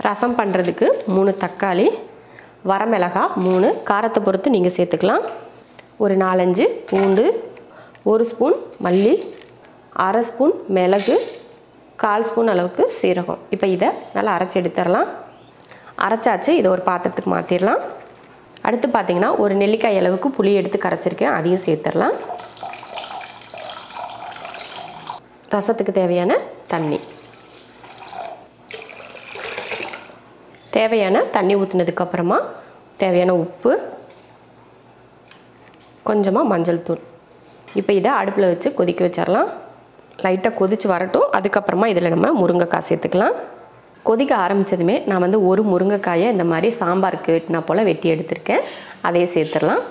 ரசம் பண்ணுறதுக்கு 3 தக்காளி, வரமிளகாய் 3, காரத்தை பொறுத்து நீங்கள் சேர்த்துக்கலாம். ஒரு 4-5 பூண்டு, 1 ஸ்பூன் மல்லி, 1/2 ஸ்பூன் மிளகு, 1/4 ஸ்பூன் அளவுக்கு சீரகம். இப்போ இதை நல்லா அரைச்சி எடுத்துடலாம். அரைச்சாச்சு. இதை ஒரு பாத்திரத்துக்கு மாற்றிடலாம். அடுத்து பார்த்திங்கன்னா ஒரு நெல்லிக்காய் அளவுக்கு புளி எடுத்து கரைச்சிருக்கேன், அதையும் சேர்த்துடலாம். ரசத்துக்கு தேவையான தண்ணி, தேவையான தண்ணி ஊற்றினதுக்கப்புறமா தேவையான உப்பு, கொஞ்சமாக மஞ்சள் தூள். இப்போ இதை அடுப்பில் வச்சு கொதிக்க வச்சிடலாம். லைட்டாக கொதித்து வரட்டும். அதுக்கப்புறமா இதில் நம்ம முருங்கைக்காய் சேர்த்துக்கலாம். கொதிக்க ஆரம்பித்ததுமே நான் ஒரு முருங்கைக்காயை இந்த மாதிரி சாம்பாருக்கு வெட்டினா போல் வெட்டி எடுத்திருக்கேன், அதையே சேர்த்துடலாம்.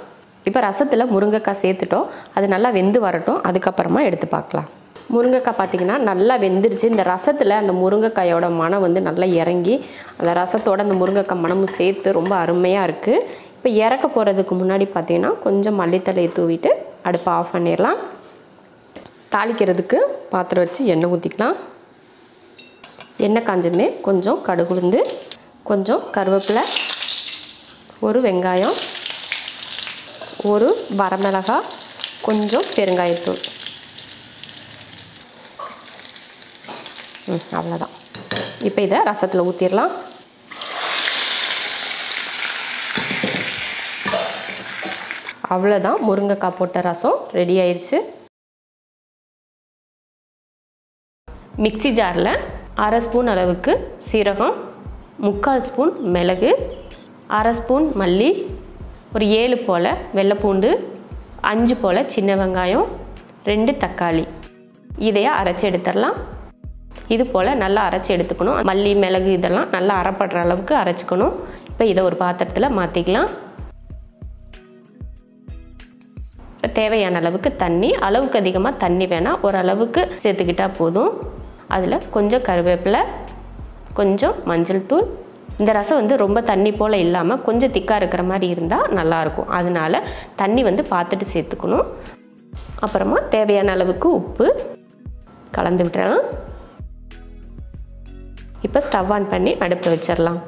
இப்போ ரசத்தில் முருங்கைக்காய் சேர்த்துட்டோம், அது நல்லா வெந்து வரட்டும். அதுக்கப்புறமா எடுத்து பார்க்கலாம். முருங்கைக்காய் பார்த்திங்கன்னா நல்லா வெந்துருச்சு. இந்த ரசத்தில் அந்த முருங்கைக்காயோட மனம் நல்லா இறங்கி அந்த ரசத்தோட அந்த முருங்கைக்காய் மனமும் சேர்த்து ரொம்ப அருமையாக இருக்குது. இப்போ இறக்க போகிறதுக்கு முன்னாடி பார்த்திங்கன்னா கொஞ்சம் மல்லித்தலையை தூவிட்டு அடுப்பை ஆஃப் பண்ணிடலாம். தாளிக்கிறதுக்கு பாத்திரம் வச்சு எண்ணெய் ஊற்றிக்கலாம். எண்ணெய் காஞ்சதுமே கொஞ்சம் கடுகு உளுந்து, கொஞ்சம் கருவேப்பிலை, ஒரு வெங்காயம், ஒரு வரமிளகாய், கொஞ்சம் பெருங்காயத்தூள். அவ்வளோதான். இப்போ இதை ரசத்தில் ஊற்றிடலாம். அவ்வளோதான், முருங்கைக்காய் போட்ட ரசம் ரெடி ஆயிடுச்சு. மிக்ஸி ஜாரில் 1/2 ஸ்பூன் அளவுக்கு சீரகம், 3/4 ஸ்பூன் மிளகு, 1/2 ஸ்பூன் மல்லி, ஒரு 7 போல் வெள்ளைப்பூண்டு, 5 போல் சின்ன வெங்காயம், 2 தக்காளி, இதையே அரைச்சி எடுத்துடலாம். இது போல் நல்லா அரைச்சி எடுத்துக்கணும். மல்லி மிளகு இதெல்லாம் நல்லா அரைப்படுற அளவுக்கு அரைச்சிக்கணும். இப்போ இதை ஒரு பாத்திரத்தில் மாற்றிக்கலாம். தேவையான அளவுக்கு தண்ணி, அளவுக்கு அதிகமாக தண்ணி வேணாம், ஓரளவுக்கு சேர்த்துக்கிட்டால் போதும். அதில் கொஞ்சம் கருவேப்பிலை, கொஞ்சம் மஞ்சள் தூள். இந்த ரசம் ரொம்ப தண்ணி போல் இல்லாமல் கொஞ்சம் திக்காக இருக்கிற மாதிரி இருந்தால் நல்லாயிருக்கும். அதனால் தண்ணி பார்த்துட்டு சேர்த்துக்கணும். அப்புறமா தேவையான அளவுக்கு உப்பு கலந்து விட்டுறலாம். இப்போ ஸ்டவ் ஆன் பண்ணி அடுப்பில் வச்சிடலாம்.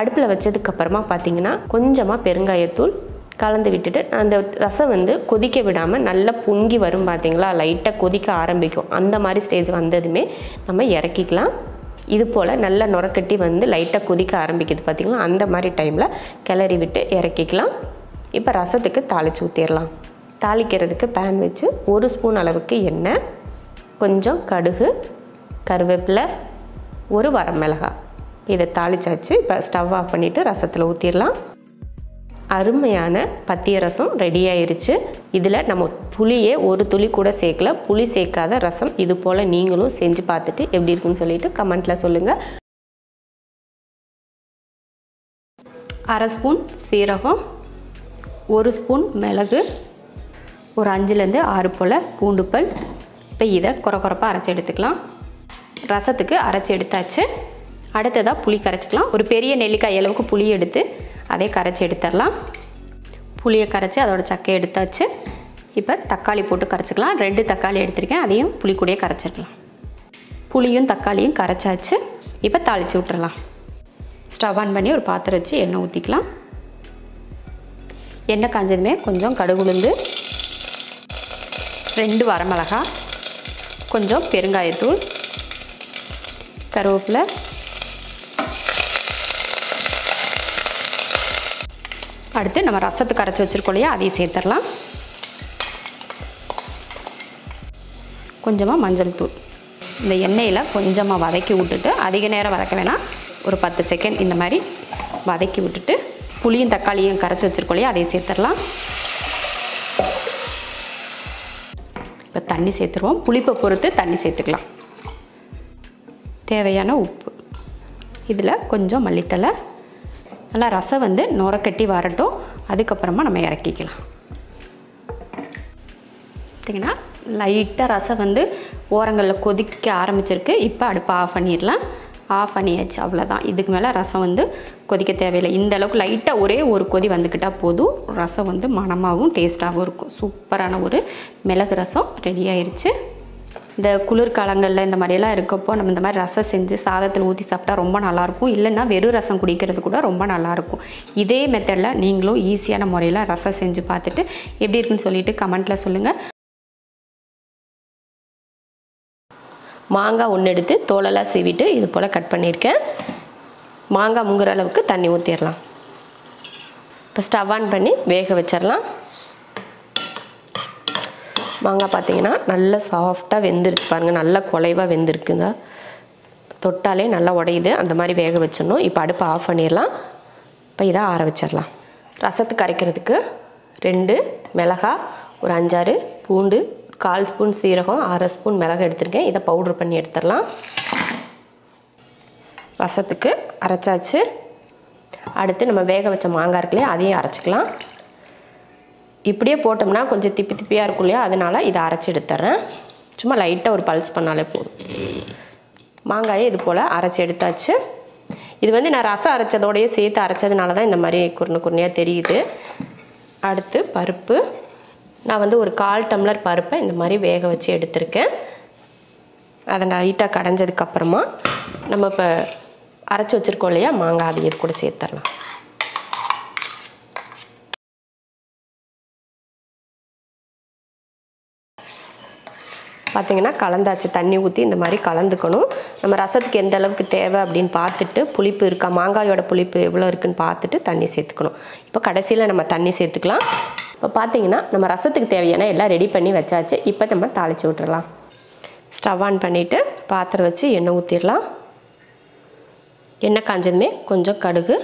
அடுப்பில் வச்சதுக்கப்புறமா பார்த்திங்கன்னா கொஞ்சமாக பெருங்காயத்தூள் கலந்து விட்டுட்டு அந்த ரசம் கொதிக்க விடாமல் நல்லா பொங்கி வரும். பார்த்திங்களா, லைட்டாக கொதிக்க ஆரம்பிக்கும். அந்த மாதிரி ஸ்டேஜ் வந்ததுமே நம்ம இறக்கிக்கலாம். இது போல் நல்லா நுரக்கட்டி லைட்டாக கொதிக்க ஆரம்பிக்குது பார்த்திங்களா, அந்த மாதிரி டைமில் கிளறி விட்டு இறக்கிக்கலாம். இப்போ ரசத்துக்கு தாளித்து ஊற்றிடலாம். தாளிக்கிறதுக்கு பேன் வச்சு 1 ஸ்பூன் அளவுக்கு எண்ணெய், கொஞ்சம் கடுகு, கருவேப்பிலை, ஒரு வரமிளகாய், இதை தாளிச்சாச்சு. இப்போ ஸ்டவ் ஆஃப் பண்ணிவிட்டு ரசத்தில் ஊற்றிடலாம். அருமையான பத்திய ரசம் ரெடி ஆயிருச்சு. இதில் நம்ம புளியே ஒரு துளி கூட சேர்க்கல. புளி சேர்க்காத ரசம் இது போல் நீங்களும் செஞ்சு பார்த்துட்டு எப்படி இருக்குன்னு சொல்லிட்டு கமெண்ட்டில் சொல்லுங்கள். 1/2 ஸ்பூன் சீரகம், 1 ஸ்பூன் மிளகு, ஒரு 5லேருந்து 6 போல் பூண்டுப்பல். இப்போ இதை குறப்பாக அரைச்சி எடுத்துக்கலாம். ரசத்துக்கு அரைச்சி எடுத்தாச்சு. அடுத்ததாக புளி கரைச்சிக்கலாம். ஒரு பெரிய நெல்லிக்காய் அளவுக்கு புளி எடுத்து அதே கரைச்சி எடுத்துடலாம். புளியை கரைச்சி அதோட சக்கையை எடுத்தாச்சு. இப்போ தக்காளி போட்டு கரைச்சிக்கலாம். 2 தக்காளி எடுத்திருக்கேன், அதையும் புளி கூடயே கரைச்சிடலாம். புளியும் தக்காளியும் கரைச்சாச்சு. இப்போ தாளித்து விட்டுறலாம். ஸ்டவ் ஆன் பண்ணி ஒரு பாத்திரம் வச்சு எண்ணெய் ஊற்றிக்கலாம். எண்ணெய் காஞ்சதுமே கொஞ்சம் கடுகு உளுந்து, 2 வரமிளகாய், கொஞ்சம் பெருங்காயத்தூள், கருவேப்பிலை, அடுத்து நம்ம ரசத்துக்கு அரைச்சி வச்சுருக்கோம் இல்லையா, அதையும் சேர்த்துடலாம். கொஞ்சமாக மஞ்சள் தூள். இந்த எண்ணெயில் கொஞ்சமாக வதக்கி விட்டுட்டு, அதிக நேரம் வதக்க வேணாம், ஒரு 10 செகண்ட் இந்த மாதிரி வதக்கி விட்டுட்டு புளியும் தக்காளியும் கரைச்சி வச்சுருக்கோம் இல்லையா, அதையும் சேர்த்துடலாம். இப்போ தண்ணி சேர்த்துருவோம். புளிப்பை பொறுத்து தண்ணி சேர்த்துக்கலாம். தேவையான உப்பு, இதில் கொஞ்சம் மல்லித்தலை. நல்லா ரசம் நுரக்கட்டி வரட்டும். அதுக்கப்புறமா நம்ம இறக்கிக்கலாம். பார்த்திங்கன்னா லைட்டாக ரசம் ஓரங்களில் கொதிக்க ஆரம்பிச்சிருக்கு. இப்போ அடுப்பை ஆஃப் பண்ணிடலாம். ஆஃப் பண்ணியாச்சு. அவ்வளோதான். இதுக்கு மேலே ரசம் கொதிக்க தேவையில்லை. இந்த அளவுக்கு லைட்டாக ஒரே ஒரு கொதி வந்துக்கிட்டால் போதும். ரசம் மணமாகவும் டேஸ்ட்டாகவும் இருக்கும். சூப்பரான ஒரு மிளகு ரசம் ரெடி ஆயிடுச்சு. இந்த குளிர்காலங்களில் இந்த மாதிரியெல்லாம் இருக்கப்போ நம்ம இந்த மாதிரி ரசம் செஞ்சு சாதத்தில் ஊற்றி சாப்பிட்டா ரொம்ப நல்லாயிருக்கும். இல்லைன்னா வெறும் ரசம் குடிக்கிறது கூட ரொம்ப நல்லாயிருக்கும். இதே மெத்தடில் நீங்களும் ஈஸியான முறையில் ரசம் செஞ்சு பார்த்துட்டு எப்படி இருக்குன்னு சொல்லிட்டு கமெண்ட்டில் சொல்லுங்கள். மாங்காய் ஒன்று எடுத்து தோலெல்லாம் சீவிட்டு இது போல் கட் பண்ணியிருக்கேன். மாங்காய் முங்குற அளவுக்கு தண்ணி ஊற்றிடலாம். இப்போ ஸ்டவ் ஆன் பண்ணி வேக வச்சிடலாம். மாங்காய் பார்த்திங்கன்னா நல்லா சாஃப்டாக வெந்துருச்சு பாருங்கள், நல்லா குலைவாக வெந்திருக்குங்க. தொட்டாலே நல்லா உடையுது, அந்த மாதிரி வேக வச்சிடணும். இப்போ அடுப்பை ஆஃப் பண்ணிடலாம். இப்போ இதை ஆற வச்சிடலாம். ரசத்துக்கு அரைக்கிறதுக்கு 2 மிளகாய், ஒரு 5-6 பூண்டு, 1/4 ஸ்பூன் சீரகம், 1/2 ஸ்பூன் மிளகாய் எடுத்துருக்கேன். இதை பவுட்ரு பண்ணி எடுத்துடலாம். ரசத்துக்கு அரைச்சாச்சு. அடுத்து நம்ம வேக வச்ச மாங்காய் இருக்குல்லையா, அதையும் அரைச்சிக்கலாம். இப்படியே போட்டோம்னா கொஞ்சம் திப்பி திப்பியாக இருக்கும் இல்லையா, அதனால் இதை அரைச்சி எடுத்துட்றேன். சும்மா லைட்டாக ஒரு பல்ஸ் பண்ணாலே போதும். மாங்காயை இது போல் அரைச்சி எடுத்தாச்சு. இது வந்து நான் ரசம் அரைச்சதோடையே சேர்த்து அரைச்சதுனால தான் இந்த மாதிரி குருணையாக தெரியுது. அடுத்து பருப்பு. நான் வந்து ஒரு 1/4 டம்ளர் பருப்பை இந்த மாதிரி வேக வச்சு எடுத்திருக்கேன். அதை லைட்டாக கடைஞ்சதுக்கப்புறமா நம்ம இப்போ அரைச்சி வச்சுருக்கோம் இல்லையா மாங்காய், அதை இது கூட சேர்த்துடலாம். பார்த்திங்கன்னா கலந்தாச்சு. தண்ணி ஊற்றி இந்த மாதிரி கலந்துக்கணும். நம்ம ரசத்துக்கு எந்த அளவுக்கு தேவை அப்படின்னு பார்த்துட்டு, புளிப்பு இருக்கா, மாங்காயோட புளிப்பு எவ்வளோ இருக்குதுன்னு பார்த்துட்டு தண்ணி சேர்த்துக்கணும். இப்போ கடைசியில் நம்ம தண்ணி சேர்த்துக்கலாம். இப்போ பார்த்திங்கன்னா நம்ம ரசத்துக்கு தேவையான எல்லாம் ரெடி பண்ணி வச்சாச்சு. இப்போ நம்ம தாளித்து விட்டுறலாம். ஸ்டவ் ஆன் பண்ணிவிட்டு பாத்திரம் வச்சு எண்ணெய் ஊற்றிடலாம். எண்ணெய் காஞ்சதுமே கொஞ்சம் கடுகு,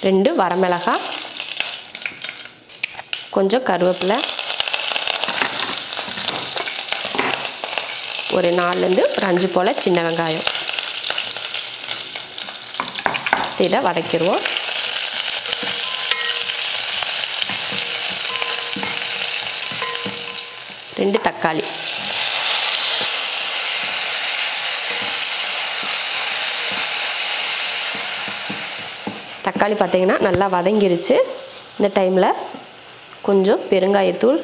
2 வரமிளகாய், கொஞ்சம் கருவேப்பிலை, ஒரு 4லேருந்து ஒரு 5 போல் சின்ன வெங்காயம். இதை வதக்கிடுவோம். ரெண்டு தக்காளி, தக்காளி பார்த்திங்கன்னா நல்லா வதங்கிருச்சு. இந்த டைமில் கொஞ்சம் பெருங்காயத்தூள்,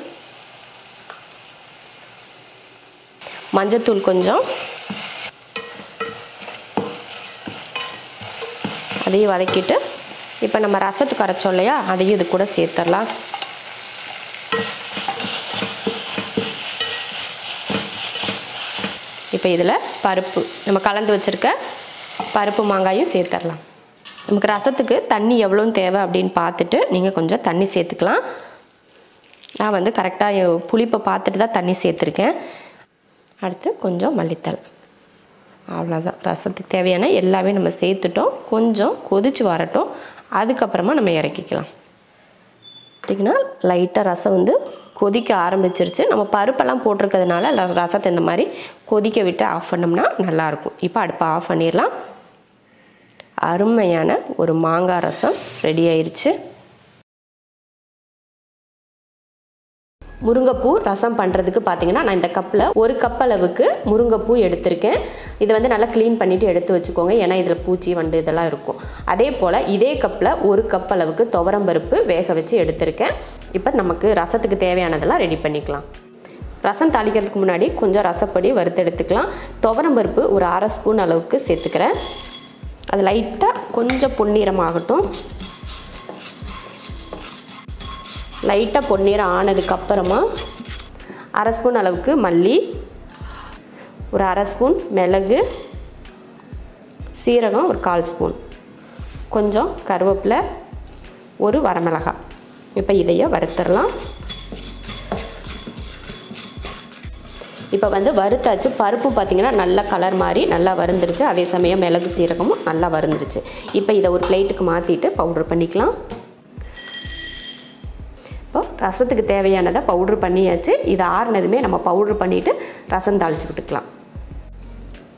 மஞ்சத்தூள் கொஞ்சம், அதையும் வதக்கிட்டு இப்போ நம்ம ரசத்துக்கு அரைச்சோம் இல்லையா, அதையும் இது கூட சேர்த்துடலாம். இப்போ இதில் பருப்பு, நம்ம கலந்து வச்சுருக்க பருப்பு மாங்காயும் சேர்த்துடலாம். நமக்கு ரசத்துக்கு தண்ணி எவ்வளோன்னு தேவை அப்படின்னு பார்த்துட்டு நீங்கள் கொஞ்சம் தண்ணி சேர்த்துக்கலாம். நான் வந்து கரெக்டாக புளிப்பை பார்த்துட்டு தான் தண்ணி சேர்த்துருக்கேன். அடுத்து கொஞ்சம் மல்லித்தழை. அவ்வளோதான், ரசத்துக்கு தேவையான எல்லாமே நம்ம சேர்த்துட்டோம். கொஞ்சம் கொதித்து வரட்டும், அதுக்கப்புறமா நம்ம இறக்கிக்கலாம். பார்த்திங்கன்னா லைட்டாக ரசம் வந்து கொதிக்க ஆரம்பிச்சிருச்சு. நம்ம பருப்பெல்லாம் போட்டிருக்கிறதுனால ரசத்தை இந்த மாதிரி கொதிக்க விட்டு ஆஃப் பண்ணோம்னா நல்லாயிருக்கும். இப்போ அடுப்பை ஆஃப் பண்ணிடலாம். அருமையான ஒரு மாங்காய் ரசம் ரெடி ஆயிடுச்சு. முருங்கைப்பூ ரசம் பண்ணுறதுக்கு பார்த்திங்கன்னா நான் இந்த கப்பில் 1 கப் அளவுக்கு முருங்கைப்பூ எடுத்திருக்கேன். இதை வந்து நல்லா க்ளீன் பண்ணிவிட்டு எடுத்து வச்சுக்கோங்க, ஏன்னா இதில் பூச்சி வண்டு இதெல்லாம் இருக்கும். அதே போல் இதே கப்பில் 1 கப் அளவுக்கு துவரம்பருப்பு வேக வச்சு எடுத்திருக்கேன். இப்போ நமக்கு ரசத்துக்கு தேவையானதெல்லாம் ரெடி பண்ணிக்கலாம். ரசம் தாளிக்கிறதுக்கு முன்னாடி கொஞ்சம் ரசப்பொடி வறுத்து எடுத்துக்கலாம். துவரம்பருப்பு ஒரு 1/2 ஸ்பூன் அளவுக்கு சேர்த்துக்கிறேன். அது லைட்டாக கொஞ்சம் பொன்னிறமாகட்டும். லைட்டாக பொன்னிறம் ஆனதுக்கப்புறமா 1/2 ஸ்பூன் அளவுக்கு மல்லி, ஒரு 1/2 ஸ்பூன் மிளகு, சீரகம் ஒரு 1/4 ஸ்பூன், கொஞ்சம் கருவேப்பிலை, ஒரு வரமிளகாய். இப்போ இதையே வறுத்துடலாம். இப்போ வந்து வறுத்தாச்சு. பருப்பு பார்த்திங்கன்னா நல்ல கலர் மாதிரி நல்லா வறுந்துருச்சு. அதே சமயம் மிளகு சீரகமும் நல்லா வறுந்துருச்சு. இப்போ இதை ஒரு பிளேட்டுக்கு மாற்றிட்டு பவுட்ரு பண்ணிக்கலாம். இப்போ ரசத்துக்கு தேவையானதை பவுட்ரு பண்ணியாச்சு. இதை ஆறுனதுமே நம்ம பவுட்ரு பண்ணிவிட்டு ரசம் தாளித்து விட்டுக்கலாம்.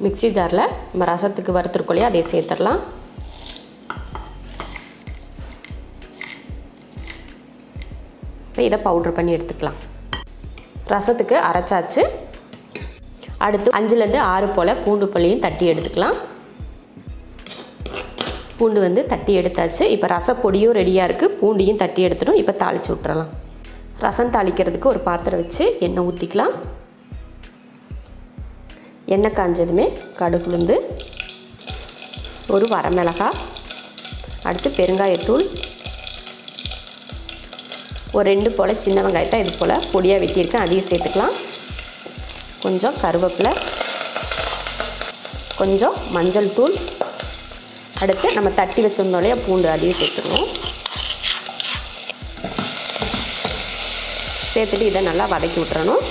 மிக்ஸி ஜாரில் நம்ம ரசத்துக்கு வறுத்துருக்கோம் இல்லையா, அதை சேர்த்துடலாம். இப்போ இதை பவுட்ரு பண்ணி எடுத்துக்கலாம். ரசத்துக்கு அரைச்சாச்சு. அடுத்து 5லேருந்து 6 போல் பூண்டு பல்லையும் தட்டி எடுத்துக்கலாம். பூண்டு வந்து தட்டி எடுத்தாச்சு. இப்போ ரசப்பொடியும் ரெடியாக இருக்குது, பூண்டையும் தட்டி எடுத்துட்டோம். இப்போ தாளித்து விட்டுறலாம். ரசம் தாளிக்கிறதுக்கு ஒரு பாத்திரம் வச்சு எண்ணெய் ஊற்றிக்கலாம். எண்ணெய் காஞ்சதுமே கடுகு உளுந்து, ஒரு வரமிளகாய், அடுத்து பெருங்காயத்தூள், ஒரு 2 போல் சின்ன வெங்காயத்தை இது போல் பொடியாக வெட்டியிருக்கேன், அதையும் சேர்த்துக்கலாம். கொஞ்சம் கருவேப்பிலை, கொஞ்சம் மஞ்சள் தூள், அடுத்து நம்ம தட்டி வச்சிருந்தோம் இல்லையா பூண்டு, அதையும் சேர்த்துக்கணும். சேர்த்துட்டு இதை நல்லா வதக்கி விட்டுறணும்.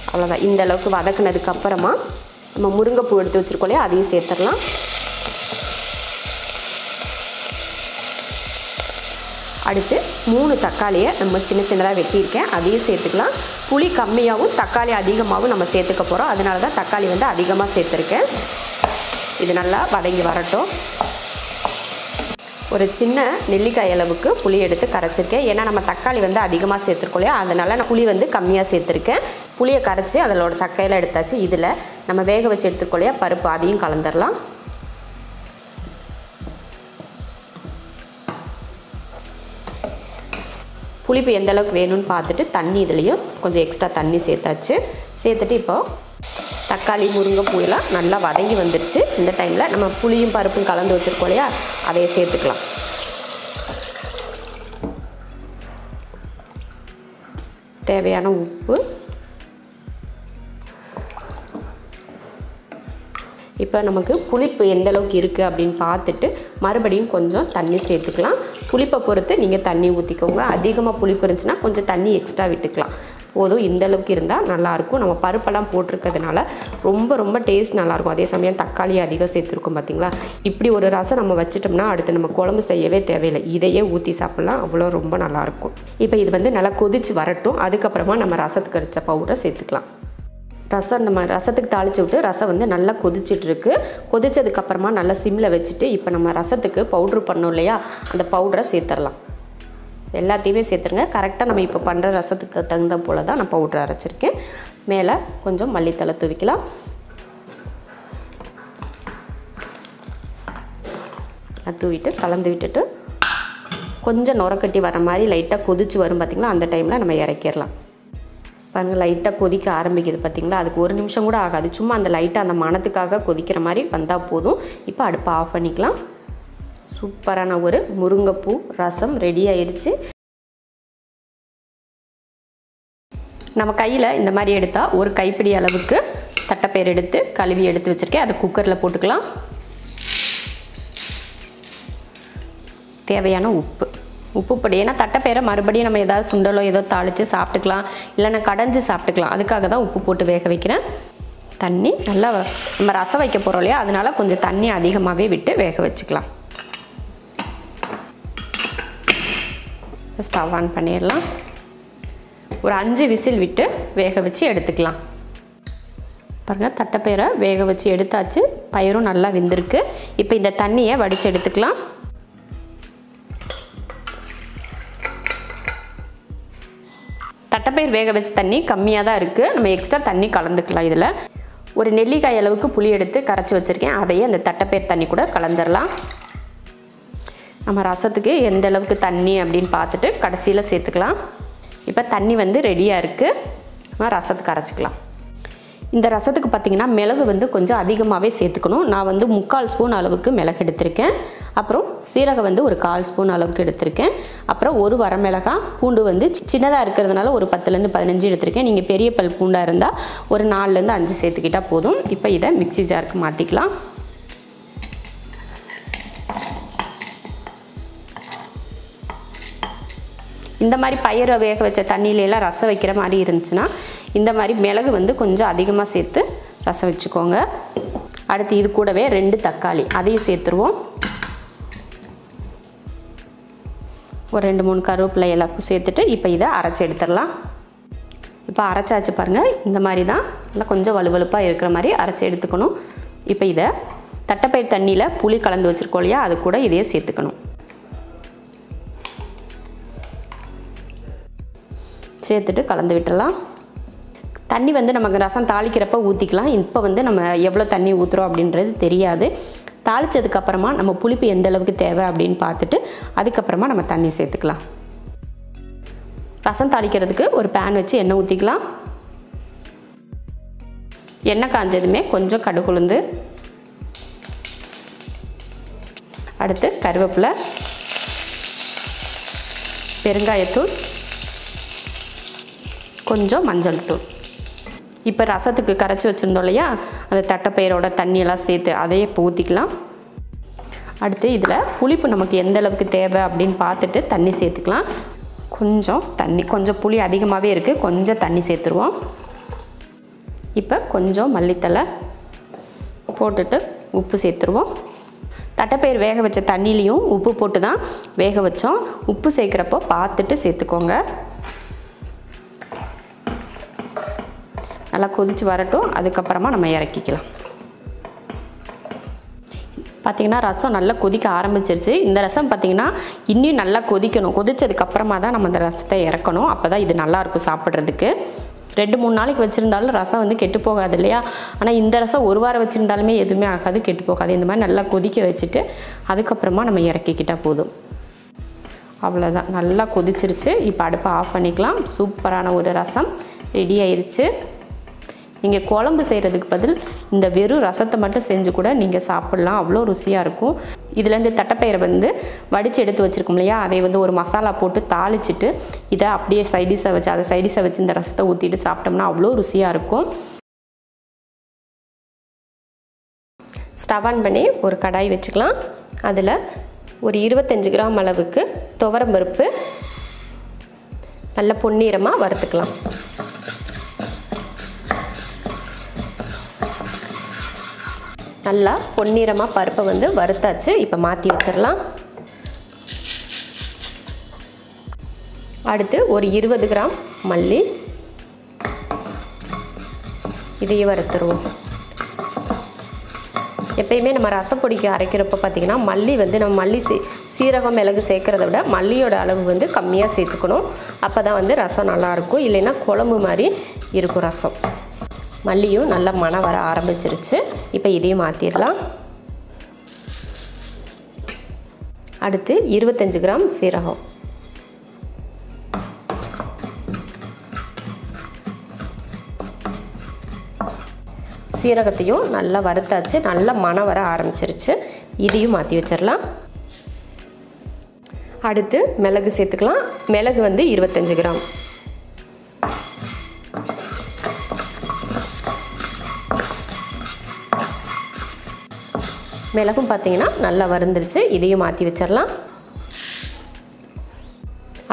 அவ்வளோதான். இந்த அளவுக்கு வதக்குனதுக்கு அப்புறமா நம்ம முருங்கைப்பூ எடுத்து வச்சுருக்கோம் இல்லையா, அதையும் சேர்த்துடலாம். அடுத்து 3 தக்காளியை நம்ம சின்ன சின்னதாக வெட்டியிருக்கேன், அதையும் சேர்த்துக்கலாம். புளி கம்மியாகவும் தக்காளி அதிகமாகவும் நம்ம சேர்த்துக்க போகிறோம், அதனால தான் தக்காளி வந்து அதிகமாக சேர்த்துருக்கேன். இது நல்லா வதங்கி வரட்டும். ஒரு சின்ன நெல்லிக்காய் அளவுக்கு புளி எடுத்து கரைச்சிருக்கேன். ஏன்னா நம்ம தக்காளி வந்து அதிகமாக சேர்த்துருக்கோம் இல்லையா, அதனால் நான் புளி வந்து கம்மியாக சேர்த்துருக்கேன். புளியை கரைச்சி அதோட சக்கையெல்லாம் எடுத்தாச்சு. இதில் நம்ம வேக வச்சு எடுத்துருக்கோம் இல்லையா பருப்பு, அதையும் கலந்துடலாம். புளிப்பு எந்த அளவுக்கு வேணும்னு பார்த்துட்டு தண்ணி இதுலேயும் கொஞ்சம் எக்ஸ்ட்ரா தண்ணி சேர்த்தாச்சு. சேர்த்துட்டு இப்போது தக்காளி முருங்கைப்பூ எல்லாம் நல்லா வதங்கி வந்துடுச்சு. இந்த டைமில் நம்ம புளியும் பருப்பும் கலந்து வச்சுருக்கோம் இல்லையா, அதையே சேர்த்துக்கலாம். தேவையான உப்பு, இப்போ நமக்கு புளிப்பு எந்த அளவுக்கு இருக்குது அப்படின்னு பார்த்துட்டு மறுபடியும் கொஞ்சம் தண்ணி சேர்த்துக்கலாம். புளிப்பை பொறுத்து நீங்கள் தண்ணி ஊற்றிக்கோங்க. அதிகமாக புளிப்பு இருந்துச்சுன்னா கொஞ்சம் தண்ணி எக்ஸ்ட்ரா விட்டுக்கலாம். போதும், இந்த அளவுக்கு இருந்தால் நல்லாயிருக்கும். நம்ம பருப்பெல்லாம் போட்டிருக்கிறதுனால ரொம்ப டேஸ்ட் நல்லாயிருக்கும். அதே சமயம் தக்காளி அதிகம் சேர்த்துருக்கோம் பார்த்திங்களா. இப்படி ஒரு ரசம் நம்ம வச்சிட்டோம்னா அடுத்து நம்ம குழம்பு செய்யவே தேவையில்லை, இதையே ஊற்றி சாப்பிட்லாம். அவ்வளோ ரொம்ப நல்லாயிருக்கும். இப்போ இது வந்து நல்லா கொதித்து வரட்டும். அதுக்கப்புறமா நம்ம ரசத்துக்கு அரைச்ச பவுடரை சேர்த்துக்கலாம். நம்ம ரசத்துக்கு தாளித்து விட்டு ரசம் வந்து நல்லா கொதிச்சிட்ருக்கு. கொதித்ததுக்கப்புறமா நல்லா சிம்மில் வச்சுட்டு இப்போ நம்ம ரசத்துக்கு பவுட்ரு பண்ணோம் இல்லையா, அந்த பவுடரை சேர்த்துடலாம். எல்லாத்தையுமே சேர்த்துருங்க. கரெக்டாக நம்ம இப்போ பண்ணுற ரசத்துக்கு தகுந்த போல் தான் நான் பவுட்ரு அரைச்சிருக்கேன். மேலே கொஞ்சம் மல்லித்தலை தூவிக்கலாம். தூவிட்டு கலந்து விட்டுட்டு கொஞ்சம் நுரக்கட்டி வர மாதிரி லைட்டாக கொதிச்சு வரும் பார்த்திங்களா, அந்த டைமில் நம்ம இறக்கிடலாம். பாருங்கள், லைட்டாக கொதிக்க ஆரம்பிக்குது பார்த்திங்களா. அதுக்கு 1 நிமிஷம் கூட ஆகாது. சும்மா அந்த லைட்டாக அந்த மணத்துக்காக கொதிக்கிற மாதிரி வந்தால் போதும். இப்போ அடுப்பை ஆஃப் பண்ணிக்கலாம். சூப்பரான ஒரு முருங்கைப்பூ ரசம் ரெடி ஆயிடுச்சு. நம்ம கையில் இந்த மாதிரி எடுத்தால் ஒரு கைப்பிடி அளவுக்கு தட்டைப்பயிறு எடுத்து கழுவி எடுத்து வச்சுருக்கேன். அதை குக்கரில் போட்டுக்கலாம். தேவையான உப்பு பொடி, ஏன்னா தட்டைப்பயிரை மறுபடியும் நம்ம ஏதாவது சுண்டலோ ஏதோ தாளித்து சாப்பிட்டுக்கலாம், இல்லைன்னா கடைஞ்சி சாப்பிட்டுக்கலாம். அதுக்காக தான் உப்பு போட்டு வேக வைக்கிறேன். தண்ணி நல்லா நம்ம ரசம் வைக்க போகிறோம் இல்லையா, அதனால கொஞ்சம் தண்ணி அதிகமாகவே விட்டு வேக வச்சுக்கலாம். ஸ்டவ் ஆன் பண்ணிடலாம். ஒரு 5 விசில் விட்டு வேக வச்சு எடுத்துக்கலாம். பாருங்கள், தட்டைப்பயிரை வேக வச்சு எடுத்தாச்சு. பயிரும் நல்லா வெந்திருக்கு. இப்போ இந்த தண்ணியை வடித்து எடுத்துக்கலாம். தட்டைப்பயிர் வேக வச்ச தண்ணி கம்மியாக தான் இருக்குது. நம்ம எக்ஸ்ட்ரா தண்ணி கலந்துக்கலாம். இதில் ஒரு நெல்லிக்காய் அளவுக்கு புளி எடுத்து கரைச்சி வச்சுருக்கேன். அதையே அந்த தட்டைப்பயிர் தண்ணி கூட கலந்துடலாம். நம்ம ரசத்துக்கு எந்த அளவுக்கு தண்ணி அப்படின்னு பார்த்துட்டு கடைசியில் சேர்த்துக்கலாம். இப்போ தண்ணி வந்து ரெடியாக இருக்குது. நம்ம ரசத்துக்கு அரைச்சிக்கலாம். இந்த ரசத்துக்கு பார்த்திங்கன்னா மிளகு வந்து கொஞ்சம் அதிகமாகவே சேர்த்துக்கணும். நான் வந்து 3/4 ஸ்பூன் அளவுக்கு மிளகு எடுத்திருக்கேன். அப்புறம் சீரகம் வந்து ஒரு 1/4 ஸ்பூன் அளவுக்கு எடுத்திருக்கேன். அப்புறம் ஒரு வரமிளகாய், பூண்டு வந்து சின்னதாக இருக்கிறதுனால ஒரு 10லேருந்து 15 எடுத்திருக்கேன். நீங்கள் பெரிய பல் பூண்டாக இருந்தால் ஒரு 4லேருந்து 5 சேர்த்துக்கிட்டால் போதும். இப்போ இதை மிக்ஸி ஜாருக்கு மாற்றிக்கலாம். இந்த மாதிரி பயிரை வேக வச்ச தண்ணியிலலாம் ரசம் வைக்கிற மாதிரி இருந்துச்சுன்னா இந்த மாதிரி மிளகு வந்து கொஞ்சம் அதிகமாக சேர்த்து ரசம் வச்சுக்கோங்க. அடுத்து இது கூடவே 2 தக்காளி அதையும் சேர்த்துருவோம். ஒரு 2-3 கருவேப்பிலை எல்லாம் சேர்த்துட்டு இப்போ இதை அரைச்சி எடுத்துடலாம். இப்போ அரைச்சாச்சு பாருங்கள். இந்த மாதிரி தான் நல்லா கொஞ்சம் வலுவலுப்பாக இருக்கிற மாதிரி அரைச்சி எடுத்துக்கணும். இப்போ இதை தட்டைப்பயிர் தண்ணியில் புளி கலந்து வச்சுருக்கோம் இல்லையா, அது கூட இதையே சேர்த்துக்கணும். சேர்த்துட்டு கலந்து விட்டுடலாம். தண்ணி வந்து நமக்கு ரசம் தாளிக்கிறப்ப ஊற்றிக்கலாம். இப்போ வந்து நம்ம எவ்வளோ தண்ணி ஊற்றுறோம் அப்படின்றது தெரியாது. தாளித்ததுக்கப்புறமா நம்ம புளிப்பு எந்த அளவுக்கு தேவை அப்படின்னு பார்த்துட்டு அதுக்கப்புறமா நம்ம தண்ணி சேர்த்துக்கலாம். ரசம் தாளிக்கிறதுக்கு ஒரு பேன் வச்சு எண்ணெய் ஊற்றிக்கலாம். எண்ணெய் காஞ்சதுமே கொஞ்சம் கடுகு உளுந்து, அடுத்து கருவேப்பிலை, பெருங்காயத்தூள், கொஞ்சம் மஞ்சள் தூள். இப்போ ரசத்துக்கு கரைச்சி வச்சுருந்தோம் இல்லையா, அந்த தட்டைப்பயிரோட தண்ணியெல்லாம் சேர்த்து அதையே ஊற்றிக்கலாம். அடுத்து இதில் புளிப்பு நமக்கு எந்த அளவுக்கு தேவை அப்படின்னு பார்த்துட்டு தண்ணி சேர்த்துக்கலாம். கொஞ்சம் புளி அதிகமாகவே இருக்குது, கொஞ்சம் தண்ணி சேர்த்துருவோம். இப்போ கொஞ்சம் மல்லித்தலை போட்டுட்டு உப்பு சேர்த்துருவோம். தட்டைப்பயிர் வேக வச்ச தண்ணிலையும் உப்பு போட்டு தான் வேக வச்சோம். உப்பு சேர்க்குறப்போ பார்த்துட்டு சேர்த்துக்கோங்க. நல்லா கொதித்து வரட்டும், அதுக்கப்புறமா நம்ம இறக்கிக்கலாம். பார்த்திங்கன்னா ரசம் நல்லா கொதிக்க ஆரம்பிச்சிருச்சு. இந்த ரசம் பார்த்திங்கன்னா இன்னும் நல்லா கொதிக்கணும். கொதித்ததுக்கப்புறமா தான் நம்ம அந்த ரசத்தை இறக்கணும். அப்போ தான் இது நல்லாயிருக்கும் சாப்பிட்றதுக்கு. 2-3 நாளைக்கு வச்சுருந்தாலும் ரசம் வந்து கெட்டு போகாது இல்லையா. ஆனால் இந்த ரசம் 1 வாரம் வச்சுருந்தாலுமே எதுவுமே ஆகாது, கெட்டு போகாது. இந்த மாதிரி நல்லா கொதிக்க வச்சுட்டு அதுக்கப்புறமா நம்ம இறக்கிக்கிட்டால் போதும். அவ்வளோதான், நல்லா கொதிச்சிருச்சு. இப்போ அடுப்பை ஆஃப் பண்ணிக்கலாம். சூப்பரான ஒரு ரசம் ரெடி ஆயிடுச்சு. நீங்கள் குழம்பு செய்கிறதுக்கு பதில் இந்த வெறும் ரசத்தை மட்டும் செஞ்சு கூட நீங்கள் சாப்பிட்லாம், அவ்வளோ ருசியாக இருக்கும். இதுலேருந்து தட்டைப்பயிரை வந்து வடித்து எடுத்து வச்சுருக்கோம் இல்லையா, அதை வந்து ஒரு மசாலா போட்டு தாளிச்சிட்டு இதை அப்படியே சைடிஷாக வச்சு அதை சைடிஷாக வச்சு இந்த ரசத்தை ஊற்றிட்டு சாப்பிட்டோம்னா அவ்வளோ ருசியாக இருக்கும். ஸ்டவ் ஆன் பண்ணி ஒரு கடாய் வச்சுக்கலாம். அதில் ஒரு 25 கிராம் அளவுக்கு துவரம்பருப்பு நல்ல பொன்னிறமாக வறுத்துக்கலாம். நல்லா பொன்னிறமாக பருப்பை வந்து வறுத்தாச்சு. இப்போ மாற்றி வச்சிடலாம். அடுத்து ஒரு 20 கிராம் மல்லி, இதையும் வறுத்துருவோம். எப்பயுமே நம்ம ரசப்பொடிக்கு அரைக்கிறப்ப பார்த்திங்கன்னா மல்லி வந்து நம்ம சீரகம் மிளகு சேர்க்குறத விட மல்லியோட அளவு வந்து கம்மியாக சேர்த்துக்கணும். அப்போ தான் வந்து ரசம் நல்லாயிருக்கும். இல்லைன்னா குழம்பு மாதிரி இருக்கும் ரசம். மல்லியும் நல்லா மணம் வர ஆரம்பிச்சிருச்சு. இப்போ இதையும் மாற்றிடலாம். அடுத்து 25 கிராம் சீரகம், சீரகத்தையும் நல்லா வறுத்தாச்சு, நல்லா மணம் வர ஆரம்பிச்சிருச்சு. இதையும் மாற்றி வச்சிடலாம். அடுத்து மிளகு சேர்த்துக்கலாம். மிளகு வந்து 25 கிராம், மிளகும் பார்த்திங்கன்னா நல்லா வறுந்துருச்சு. இதையும் மாற்றி வச்சிடலாம்.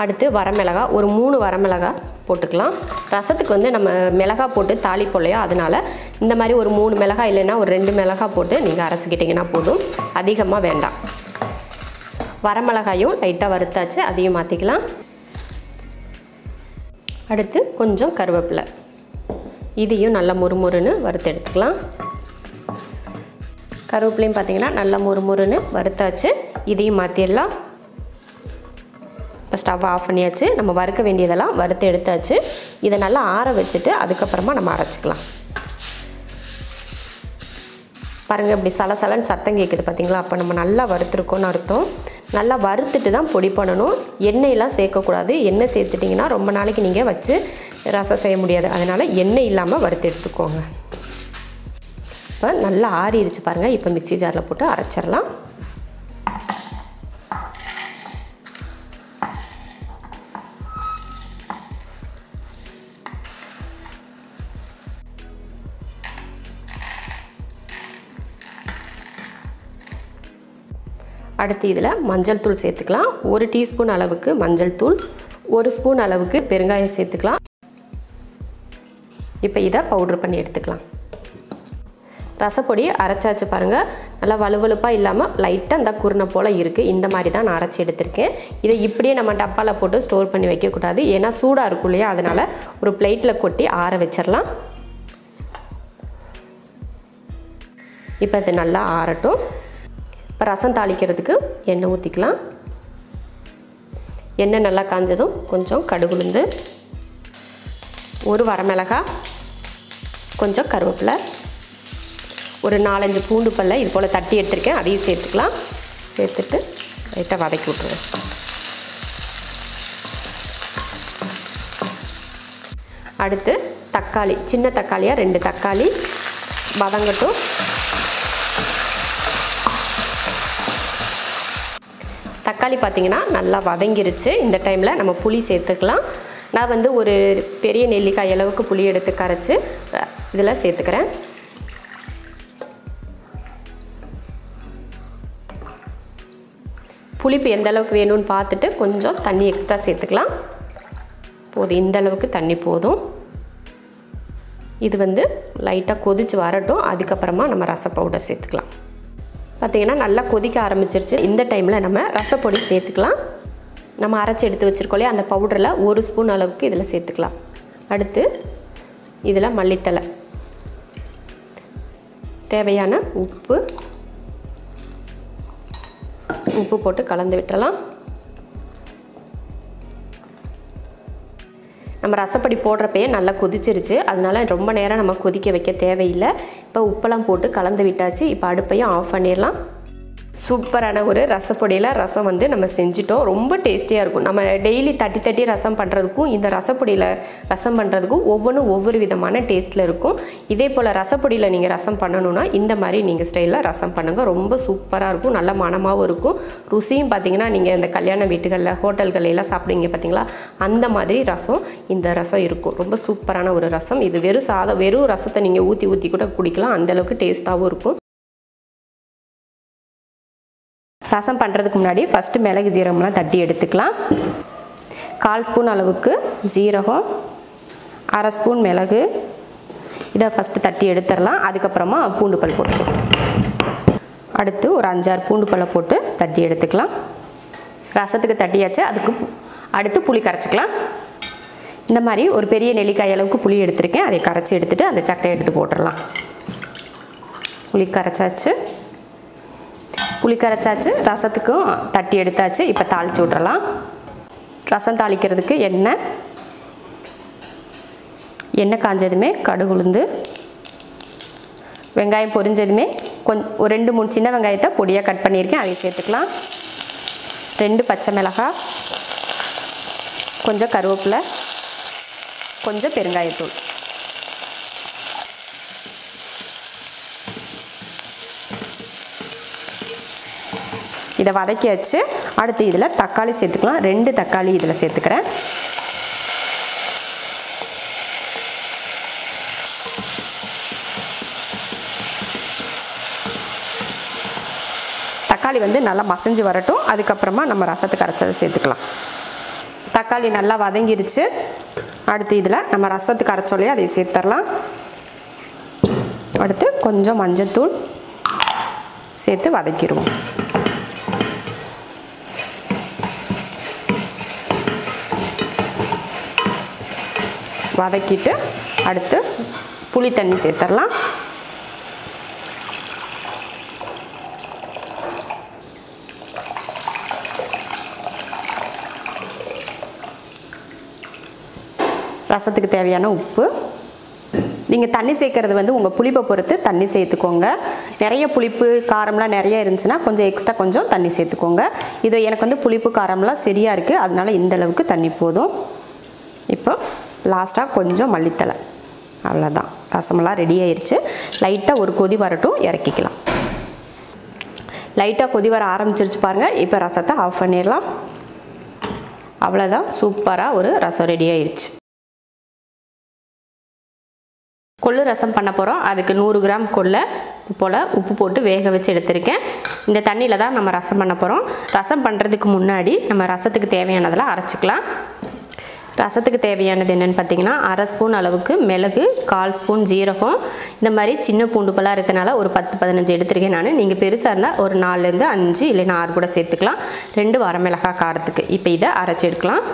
அடுத்து வரமிளகா, ஒரு 3 வரமிளகா போட்டுக்கலாம். ரசத்துக்கு வந்து நம்ம மிளகா போட்டு தாளிப்போம் இல்லையா, அதனால் இந்த மாதிரி ஒரு 3 மிளகா இல்லைன்னா ஒரு 2 மிளகா போட்டு நீங்கள் அரைச்சிக்கிட்டிங்கன்னா போதும், அதிகமாக வேண்டாம். வரமிளகாயும் லைட்டாக வறுத்தாச்சு, அதையும் மாற்றிக்கலாம். அடுத்து கொஞ்சம் கருவேப்பிலை, இதையும் நல்லா முறுமுறுன்னு வறுத்து எடுத்துக்கலாம். கருவேப்பிலையும் பார்த்திங்கன்னா நல்லா முறுமுறுன்னு வறுத்தாச்சு. இதையும் மாற்றிடலாம். இப்போ ஸ்டவ் ஆஃப் பண்ணியாச்சு. நம்ம வறுக்க வேண்டியதெல்லாம் வறுத்து எடுத்தாச்சு. இதை நல்லா ஆற வச்சுட்டு அதுக்கப்புறமா நம்ம அரைச்சிக்கலாம். பாருங்கள், இப்படி சலசலன்னு சத்தம் கேட்குது பார்த்திங்களா, அப்போ நம்ம நல்லா வறுத்துருக்கோன்னு அர்த்தம். நல்லா வறுத்துட்டு தான் பொடி பண்ணணும். எண்ணெயெல்லாம் சேர்க்கக்கூடாது. எண்ணெய் சேர்த்துட்டிங்கன்னா ரொம்ப நாளைக்கு நீங்கள் வச்சு ரசம் செய்ய முடியாது. அதனால் எண்ணெய் இல்லாமல் வறுத்து எடுத்துக்கோங்க. இப்போ நல்லா ஆறிடுச்சு பாருங்கள். இப்போ மிக்ஸி ஜாரில் போட்டு அரைச்சிடலாம். அடுத்து இதில் மஞ்சள் தூள் சேர்த்துக்கலாம். 1 டீஸ்பூன் அளவுக்கு மஞ்சள் தூள், 1 ஸ்பூன் அளவுக்கு பெருங்காயம் சேர்த்துக்கலாம். இப்போ இதை பவுட்ரு பண்ணி எடுத்துக்கலாம். ரசப்பொடி அரைச்சாச்சு பாருங்கள். நல்லா வலுவலுப்பாக இல்லாமல் லைட்டாக அந்த குருணை போல் இருக்குது. இந்த மாதிரி தான் நான் அரைச்சி எடுத்திருக்கேன். இதை இப்படியே நம்ம டப்பாவில் போட்டு ஸ்டோர் பண்ணி வைக்கக்கூடாது. ஏன்னா சூடாக இருக்கும் இல்லையா, அதனால் ஒரு பிளேட்டில் கொட்டி ஆற வச்சிடலாம். இப்போ இது நல்லா ஆறட்டும். இப்போ ரசம் தாளிக்கிறதுக்கு எண்ணெய் ஊற்றிக்கலாம். எண்ணெய் நல்லா காஞ்சதும் கொஞ்சம் கடுகு உளுந்து, 1 வரமிளகாய், கொஞ்சம் கருவேப்பிலை, ஒரு 4-5 பூண்டு பல்லை இது போல் தட்டி எடுத்துருக்கேன், அதையும் சேர்த்துக்கலாம். சேர்த்துட்டு லைட்டாக வதக்கி விட்ருவேன். அடுத்து தக்காளி, சின்ன தக்காளியாக 2 தக்காளி வதங்கட்டும். தக்காளி பார்த்திங்கன்னா நல்லா வதங்கிருச்சு. இந்த டைமில் நம்ம புளி சேர்த்துக்கலாம். நான் வந்து ஒரு பெரிய நெல்லிக்காய் அளவுக்கு புளி எடுத்து கரைச்சி இதில் சேர்த்துக்கிறேன். புளிப்பு எந்த அளவுக்கு வேணும்னு பார்த்துட்டு கொஞ்சம் தண்ணி எக்ஸ்ட்ரா சேர்த்துக்கலாம். போதும், இந்த அளவுக்கு தண்ணி போதும். இது வந்து லைட்டாக கொதித்து வரட்டும். அதுக்கப்புறமா நம்ம ரச பவுடர் சேர்த்துக்கலாம். பார்த்திங்கன்னா நல்லா கொதிக்க ஆரம்பிச்சிருச்சு. இந்த டைமில் நம்ம ரசப்பொடி சேர்த்துக்கலாம். நம்ம அரைச்சி எடுத்து வச்சுருக்கோம் அந்த பவுடரில் 1 ஸ்பூன் அளவுக்கு இதில் சேர்த்துக்கலாம். அடுத்து இதில் மல்லித்தலை, தேவையான உப்பு போட்டு கலந்து விட்டுறலாம். நம்ம ரசப்பொடி போடுறப்பயே நல்லா கொதிச்சிருச்சு. அதனால ரொம்ப நேரம் நம்ம கொதிக்க வைக்க தேவையில்லை. இப்போ உப்பெல்லாம் போட்டு கலந்து விட்டாச்சு. இப்போ அடுப்பையும் ஆஃப் பண்ணிடலாம். சூப்பரான ஒரு ரசப்பொடியில் ரசம் வந்து நம்ம செஞ்சிட்டோம். ரொம்ப டேஸ்டியாக இருக்கும். நம்ம டெய்லி தட்டி ரசம் பண்ணுறதுக்கும் இந்த ரசப்பொடியில் ரசம் பண்ணுறதுக்கும் ஒவ்வொரு விதமான டேஸ்ட்டில் இருக்கும். இதே போல் ரசப்பொடியில் நீங்கள் ரசம் பண்ணணுன்னா இந்த மாதிரி நீங்கள் ஸ்டைலில் ரசம் பண்ணுங்கள். ரொம்ப சூப்பராக இருக்கும். நல்ல மணமாகவும் இருக்கும். ருசியும் பார்த்திங்கன்னா நீங்கள் இந்த கல்யாண வீட்டுகளில் ஹோட்டல்களெல்லாம் சாப்பிடுவீங்க பார்த்திங்களா, அந்த மாதிரி ரசம் இந்த ரசம் இருக்கும். ரொம்ப சூப்பரான ஒரு ரசம். இது வெறும் ரசத்தை நீங்கள் ஊற்றி கூட குடிக்கலாம். அந்தளவுக்கு டேஸ்ட்டாகவும் இருக்கும். ரசம் பண்ணுறதுக்கு முன்னாடி ஃபஸ்ட்டு மிளகு ஜீரகம்லாம் தட்டி எடுத்துக்கலாம். 1/4 ஸ்பூன் அளவுக்கு ஜீரகம், 1/2 ஸ்பூன் மிளகு, இதை ஃபஸ்ட்டு தட்டி எடுத்துடலாம். அதுக்கப்புறமா பூண்டு பல் போட்டுக்கலாம். அடுத்து ஒரு 5-6 பூண்டு பல்லை போட்டு தட்டி எடுத்துக்கலாம். ரசத்துக்கு தட்டியாச்சு. அதுக்கு அடுத்து புளி கரைச்சிக்கலாம். இந்த மாதிரி ஒரு பெரிய நெல்லிக்காய் அளவுக்கு புளி எடுத்துருக்கேன். அதை கரைச்சி எடுத்துகிட்டு அந்த சக்கையை எடுத்து போட்டுடலாம். புளி கரைச்சாச்சு. ரசத்துக்கும் தட்டி எடுத்தாச்சு. இப்போ தாளித்து விட்றலாம். ரசம் தாளிக்கிறதுக்கு எண்ணெய் காஞ்சதுமே கடுகு உளுந்து, வெங்காயம் பொரிஞ்சதுமே ஒரு 2-3 சின்ன வெங்காயத்தை பொடியாக கட் பண்ணியிருக்கேன், அதை சேர்த்துக்கலாம். 2 பச்சை மிளகாய், கொஞ்சம் கருவேப்பிலை, கொஞ்சம் பெருங்காயத்தூள். இதை வதக்கியாச்சு. அடுத்து இதில் தக்காளி சேர்த்துக்கலாம். 2 தக்காளி இதில் சேர்த்துக்கிறேன். தக்காளி வந்து நல்லா மசிஞ்சு வரட்டும். அதுக்கப்புறமா நம்ம ரசத்துக்கு அரைச்சதை சேர்த்துக்கலாம். தக்காளி நல்லா வதங்கிருச்சு. அடுத்து இதில் நம்ம ரசத்துக்கு அரைச்சோலையே அதை சேர்த்துடலாம். அடுத்து கொஞ்சம் மஞ்சத்தூள் சேர்த்து வதக்கிடுவோம். வதக்கிட்டு அடுத்து புளி தண்ணி சேர்த்துடலாம். ரசத்துக்கு தேவையான உப்பு. நீங்கள் தண்ணி சேர்க்கறது வந்து உங்கள் புளிப்பை பொறுத்து தண்ணி சேர்த்துக்கோங்க. நிறைய புளிப்பு காரம்லாம் நிறைய இருந்துச்சுன்னா கொஞ்சம் எக்ஸ்ட்ரா கொஞ்சம் தண்ணி சேர்த்துக்கோங்க. இது எனக்கு வந்து புளிப்பு காரம்லாம் சரியாக இருக்குது. அதனால இந்த அளவுக்கு தண்ணி போதும். இப்போ லாஸ்ட்டாக கொஞ்சம் மல்லித்தலை. அவ்வளோதான், ரசமெல்லாம் ரெடி ஆயிடுச்சு. லைட்டாக ஒரு கொதி வரட்டும், இறக்கிக்கலாம். லைட்டாக கொதி வர ஆரம்பிச்சிருச்சு பாருங்கள். இப்போ ரசத்தை ஆஃப் பண்ணிடலாம். அவ்வளோதான், சூப்பராக ஒரு ரசம் ரெடி ஆயிடுச்சு. கொள்ளு ரசம் பண்ண போகிறோம். அதுக்கு 100 கிராம் கொள்ளை போல் உப்பு போட்டு வேக வச்சு எடுத்திருக்கேன். இந்த தண்ணியில் தான் நம்ம ரசம் பண்ண போகிறோம். ரசம் பண்ணுறதுக்கு முன்னாடி நம்ம ரசத்துக்கு தேவையானதெல்லாம் அரைச்சிக்கலாம். ரசத்துக்கு தேவையானது என்னென்னு பார்த்தீங்கன்னா 1/2 ஸ்பூன் அளவுக்கு மிளகு, 1/4 ஸ்பூன் ஜீரகம், இந்த மாதிரி சின்ன பூண்டு பல்லாக இருக்கனால ஒரு 10-15 எடுத்துருக்கேன் நான். நீங்கள் பெருசாக இருந்தால் ஒரு 4லேருந்து 5 இல்லைன்னா 6 கூட சேர்த்துக்கலாம். 2 வரமிளகாய் காரத்துக்கு. இப்போ இதை அரைச்சி எடுக்கலாம்.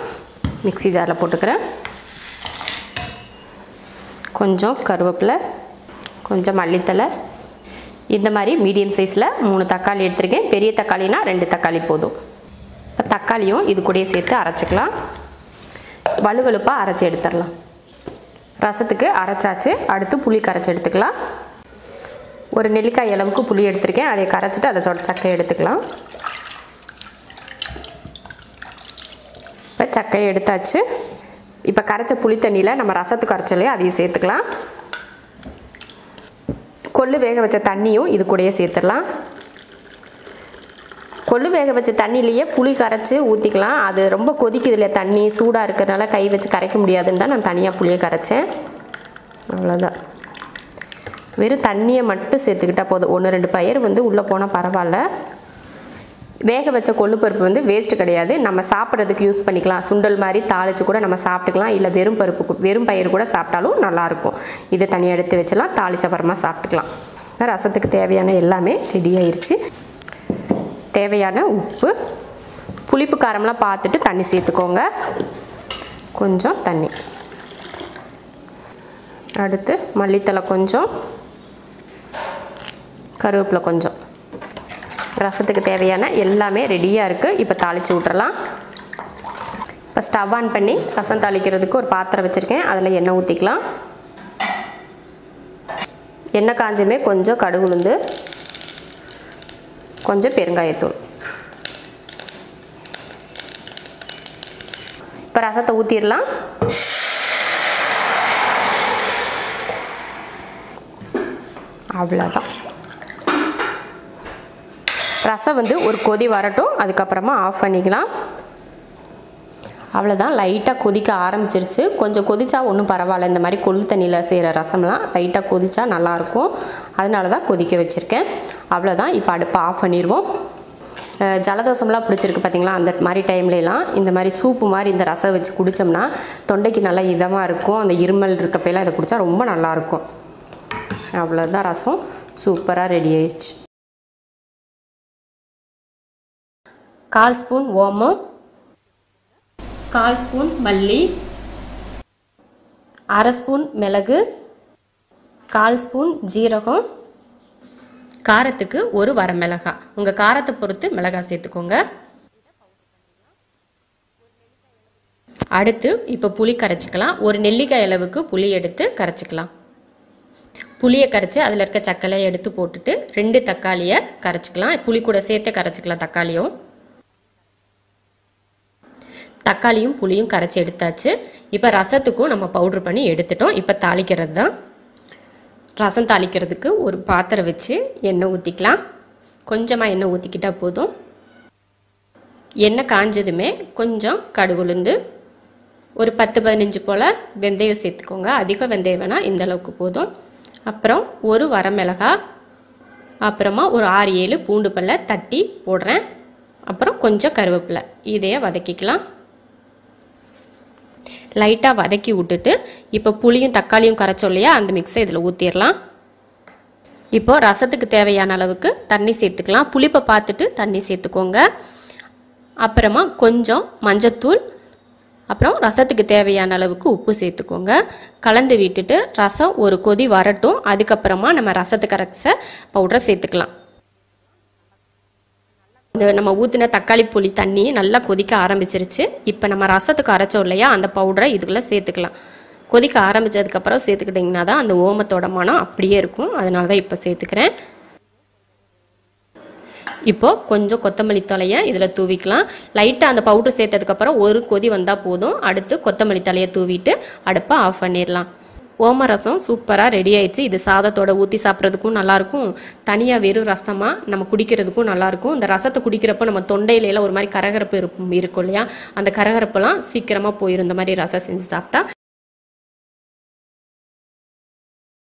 மிக்ஸி ஜாரில் போட்டுக்கிறேன். கொஞ்சம் கருவேப்பிலை, கொஞ்சம் மல்லித்தலை, இந்த மாதிரி மீடியம் சைஸில் 3 தக்காளி எடுத்துருக்கேன். பெரிய தக்காளினா 2 தக்காளி போதும். இப்போ தக்காளியும் இது கூடயே சேர்த்து அரைச்சிக்கலாம். வலுவலுப்பாக அரைச்சி எடுத்துடலாம். ரசத்துக்கு அரைச்சாச்சு. அடுத்து புளி கரைச்சி எடுத்துக்கலாம். ஒரு நெல்லிக்காய் அளவுக்கு புளி எடுத்துருக்கேன். அதை கரைச்சிட்டு அதை சக்கையை எடுத்துக்கலாம். இப்போ சக்கையை எடுத்தாச்சு. இப்போ கரைச்ச புளி தண்ணியில் நம்ம ரசத்துக்கு அரைச்சலையே அதையும் சேர்த்துக்கலாம். கொள்ளு வேக வச்ச தண்ணியும் இது கூடயே சேர்த்துடலாம். கொள்ளு வேக வச்ச தண்ணியிலேயே புளி கரைச்சி ஊற்றிக்கலாம். அது ரொம்ப கொதிக்குது இல்லையா, தண்ணி சூடாக இருக்கிறதுனால கை வச்சு கரைக்க முடியாதுன்னு தான் நான் தனியாக புளியை கரைச்சேன். அவ்வளோதான். வெறும் தண்ணியை மட்டும் சேர்த்துக்கிட்டால் போதும். 1-2 பயிர் வந்து உள்ளே போனால் பரவாயில்ல. வேக வச்ச கொள்ளு பருப்பு வந்து வேஸ்ட்டு கிடையாது, நம்ம சாப்பிட்றதுக்கு யூஸ் பண்ணிக்கலாம். சுண்டல் மாதிரி தாளித்து கூட நம்ம சாப்பிட்டுக்கலாம். இல்லை வெறும் பயிர் கூட சாப்பிட்டாலும் நல்லாயிருக்கும். இதை தனியாக எடுத்து வச்சலாம், தாளிச்ச அப்புறமா சாப்பிட்டுக்கலாம். ரசத்துக்கு தேவையான எல்லாமே ரெடி ஆயிடுச்சு. தேவையான உப்பு, புளிப்பு காரம்லாம் பார்த்துட்டு தண்ணி சேர்த்துக்கோங்க. கொஞ்சம் தண்ணி, அடுத்து மல்லித்தலை கொஞ்சம், கருவேப்பிலை கொஞ்சம். ரசத்துக்கு தேவையான எல்லாமே ரெடியாக இருக்குது. இப்போ தாளித்து விட்டுறலாம். இப்போ ஸ்டவ் ஆன் பண்ணி ரசம் தாளிக்கிறதுக்கு ஒரு பாத்திரம் வச்சுருக்கேன். அதில் எண்ணெய் ஊற்றிக்கலாம். எண்ணெய் காஞ்சமே கொஞ்சம் கடுகு உளுந்து, கொஞ்சம் பெருங்காயத்தூள். இப்போ ரசத்தை ஊற்றிடலாம். அவ்வளோதான். ரசம் வந்து ஒரு கொதி வரட்டும், அதுக்கப்புறமா ஆஃப் பண்ணிக்கலாம். அவ்வளோதான். லைட்டாக கொதிக்க ஆரம்பிச்சிருச்சு. கொஞ்சம் கொதிச்சா ஒன்றும் பரவாயில்ல. இந்த மாதிரி கொள்ளு தண்ணியில் செய்கிற ரசம்லாம் லைட்டாக கொதிச்சா நல்லாயிருக்கும். அதனால தான் கொதிக்க வச்சுருக்கேன். அவ்வளோதான். இப்போ அடுப்பை ஆஃப் பண்ணிடுவோம். ஜலதோஷம்லாம் பிடிச்சிருக்கு பார்த்தீங்களா, அந்த மாதிரி டைம்லலாம் இந்த மாதிரி சூப்பு மாதிரி இந்த ரசம் வச்சு குடித்தோம்னா தொண்டைக்கு நல்லா இதமாக இருக்கும். அந்த இருமல் இருக்கப்பெல்லாம் இதை குடித்தா ரொம்ப நல்லாயிருக்கும். அவ்வளோதான். ரசம் சூப்பராக ரெடி ஆயிடுச்சு. 1/4 ஸ்பூன் ஓமம், 1/4 ஸ்பூன் மல்லி, 1/2 ஸ்பூன் மிளகு, 1/4 ஸ்பூன் ஜீரகம், காரத்துக்கு ஒரு வரமிளகாய். உங்கள் காரத்தை பொறுத்து மிளகாய் சேர்த்துக்கோங்க. அடுத்து இப்போ புளி கரைச்சிக்கலாம். ஒரு நெல்லிக்காய் அளவுக்கு புளி எடுத்து கரைச்சிக்கலாம். புளியை கரைச்சி அதில் இருக்க சக்கலையை எடுத்து போட்டுட்டு 2 தக்காளியை கரைச்சிக்கலாம். புளி கூட சேர்த்து கரைச்சிக்கலாம். தக்காளியும் புளியும் கரைச்சி எடுத்தாச்சு. இப்போ ரசத்துக்கும் நம்ம பவுட்ரு பண்ணி எடுத்துட்டோம். இப்போ தாளிக்கிறது தான். ரசம் தாளிக்கிறதுக்கு ஒரு பாத்திரம் வச்சு எண்ணெய் ஊற்றிக்கலாம். கொஞ்சமாக எண்ணெய் ஊற்றிக்கிட்டால் போதும். எண்ணெய் காஞ்சதுமே கொஞ்சம் கடுகு உளுந்து, ஒரு 10-15 போல் வெந்தயம் சேர்த்துக்கோங்க. அதிக வெந்தயம் வேணால் இந்த அளவுக்கு போதும். அப்புறம் ஒரு வரமிளகாய், அப்புறமா ஒரு 6-7 பூண்டு பல்லை தட்டி போடுறேன். அப்புறம் கொஞ்சம் கருவேப்பிலை. இதையே வதக்கிக்கலாம். லைட்டாக வதக்கி விட்டுட்டு இப்போ புளியும் தக்காளியும் கரைச்சோம் இல்லையா, அந்த மிக்ஸை இதில் ஊற்றிடலாம். இப்போது ரசத்துக்கு தேவையான அளவுக்கு தண்ணி சேர்த்துக்கலாம். புளிப்பை பார்த்துட்டு தண்ணி சேர்த்துக்கோங்க. அப்புறமா கொஞ்சம் மஞ்சத்தூள், அப்புறம் ரசத்துக்கு தேவையான அளவுக்கு உப்பு சேர்த்துக்கோங்க. கலந்து விட்டுட்டு ரசம் ஒரு கொதி வரட்டும். அதுக்கப்புறமா நம்ம ரசத்துக்கு கரைச்ச பவுடரை சேர்த்துக்கலாம். இந்த நம்ம ஊற்றின தக்காளி புளி தண்ணி நல்லா கொதிக்க ஆரம்பிச்சிருச்சு. இப்போ நம்ம ரசத்துக்கு அரைச்சோம் இல்லையா, அந்த பவுடரை இதுக்குள்ளே சேர்த்துக்கலாம். கொதிக்க ஆரம்பித்ததுக்கப்புறம் சேர்த்துக்கிட்டிங்கன்னா தான் அந்த ஓமத்தோட மனம் அப்படியே இருக்கும். அதனால தான் இப்போ சேர்த்துக்கிறேன். இப்போது கொஞ்சம் கொத்தமல்லி தலையை இதில் தூவிக்கலாம். லைட்டாக அந்த பவுட்ரு சேர்த்ததுக்கப்புறம் ஒரு கொதி வந்தால் போதும். அடுத்து கொத்தமல்லி தலையை தூவிட்டு அடுப்பை ஆஃப் பண்ணிடலாம். ஓம ரசம் சூப்பராக ரெடி ஆயிடுச்சு. இது சாதத்தோட ஊற்றி சாப்பிட்றதுக்கும் நல்லாயிருக்கும். தனியாக வெறும் ரசமாக நம்ம குடிக்கிறதுக்கும் நல்லாயிருக்கும். இந்த ரசத்தை குடிக்கிறப்போ நம்ம தொண்டையிலலாம் ஒரு மாதிரி கரகரப்பு இருக்கும் இல்லையா, அந்த கரகரப்பெல்லாம் சீக்கிரமாக போயிடும் இந்த மாதிரி ரசம் செஞ்சு சாப்பிட்டா.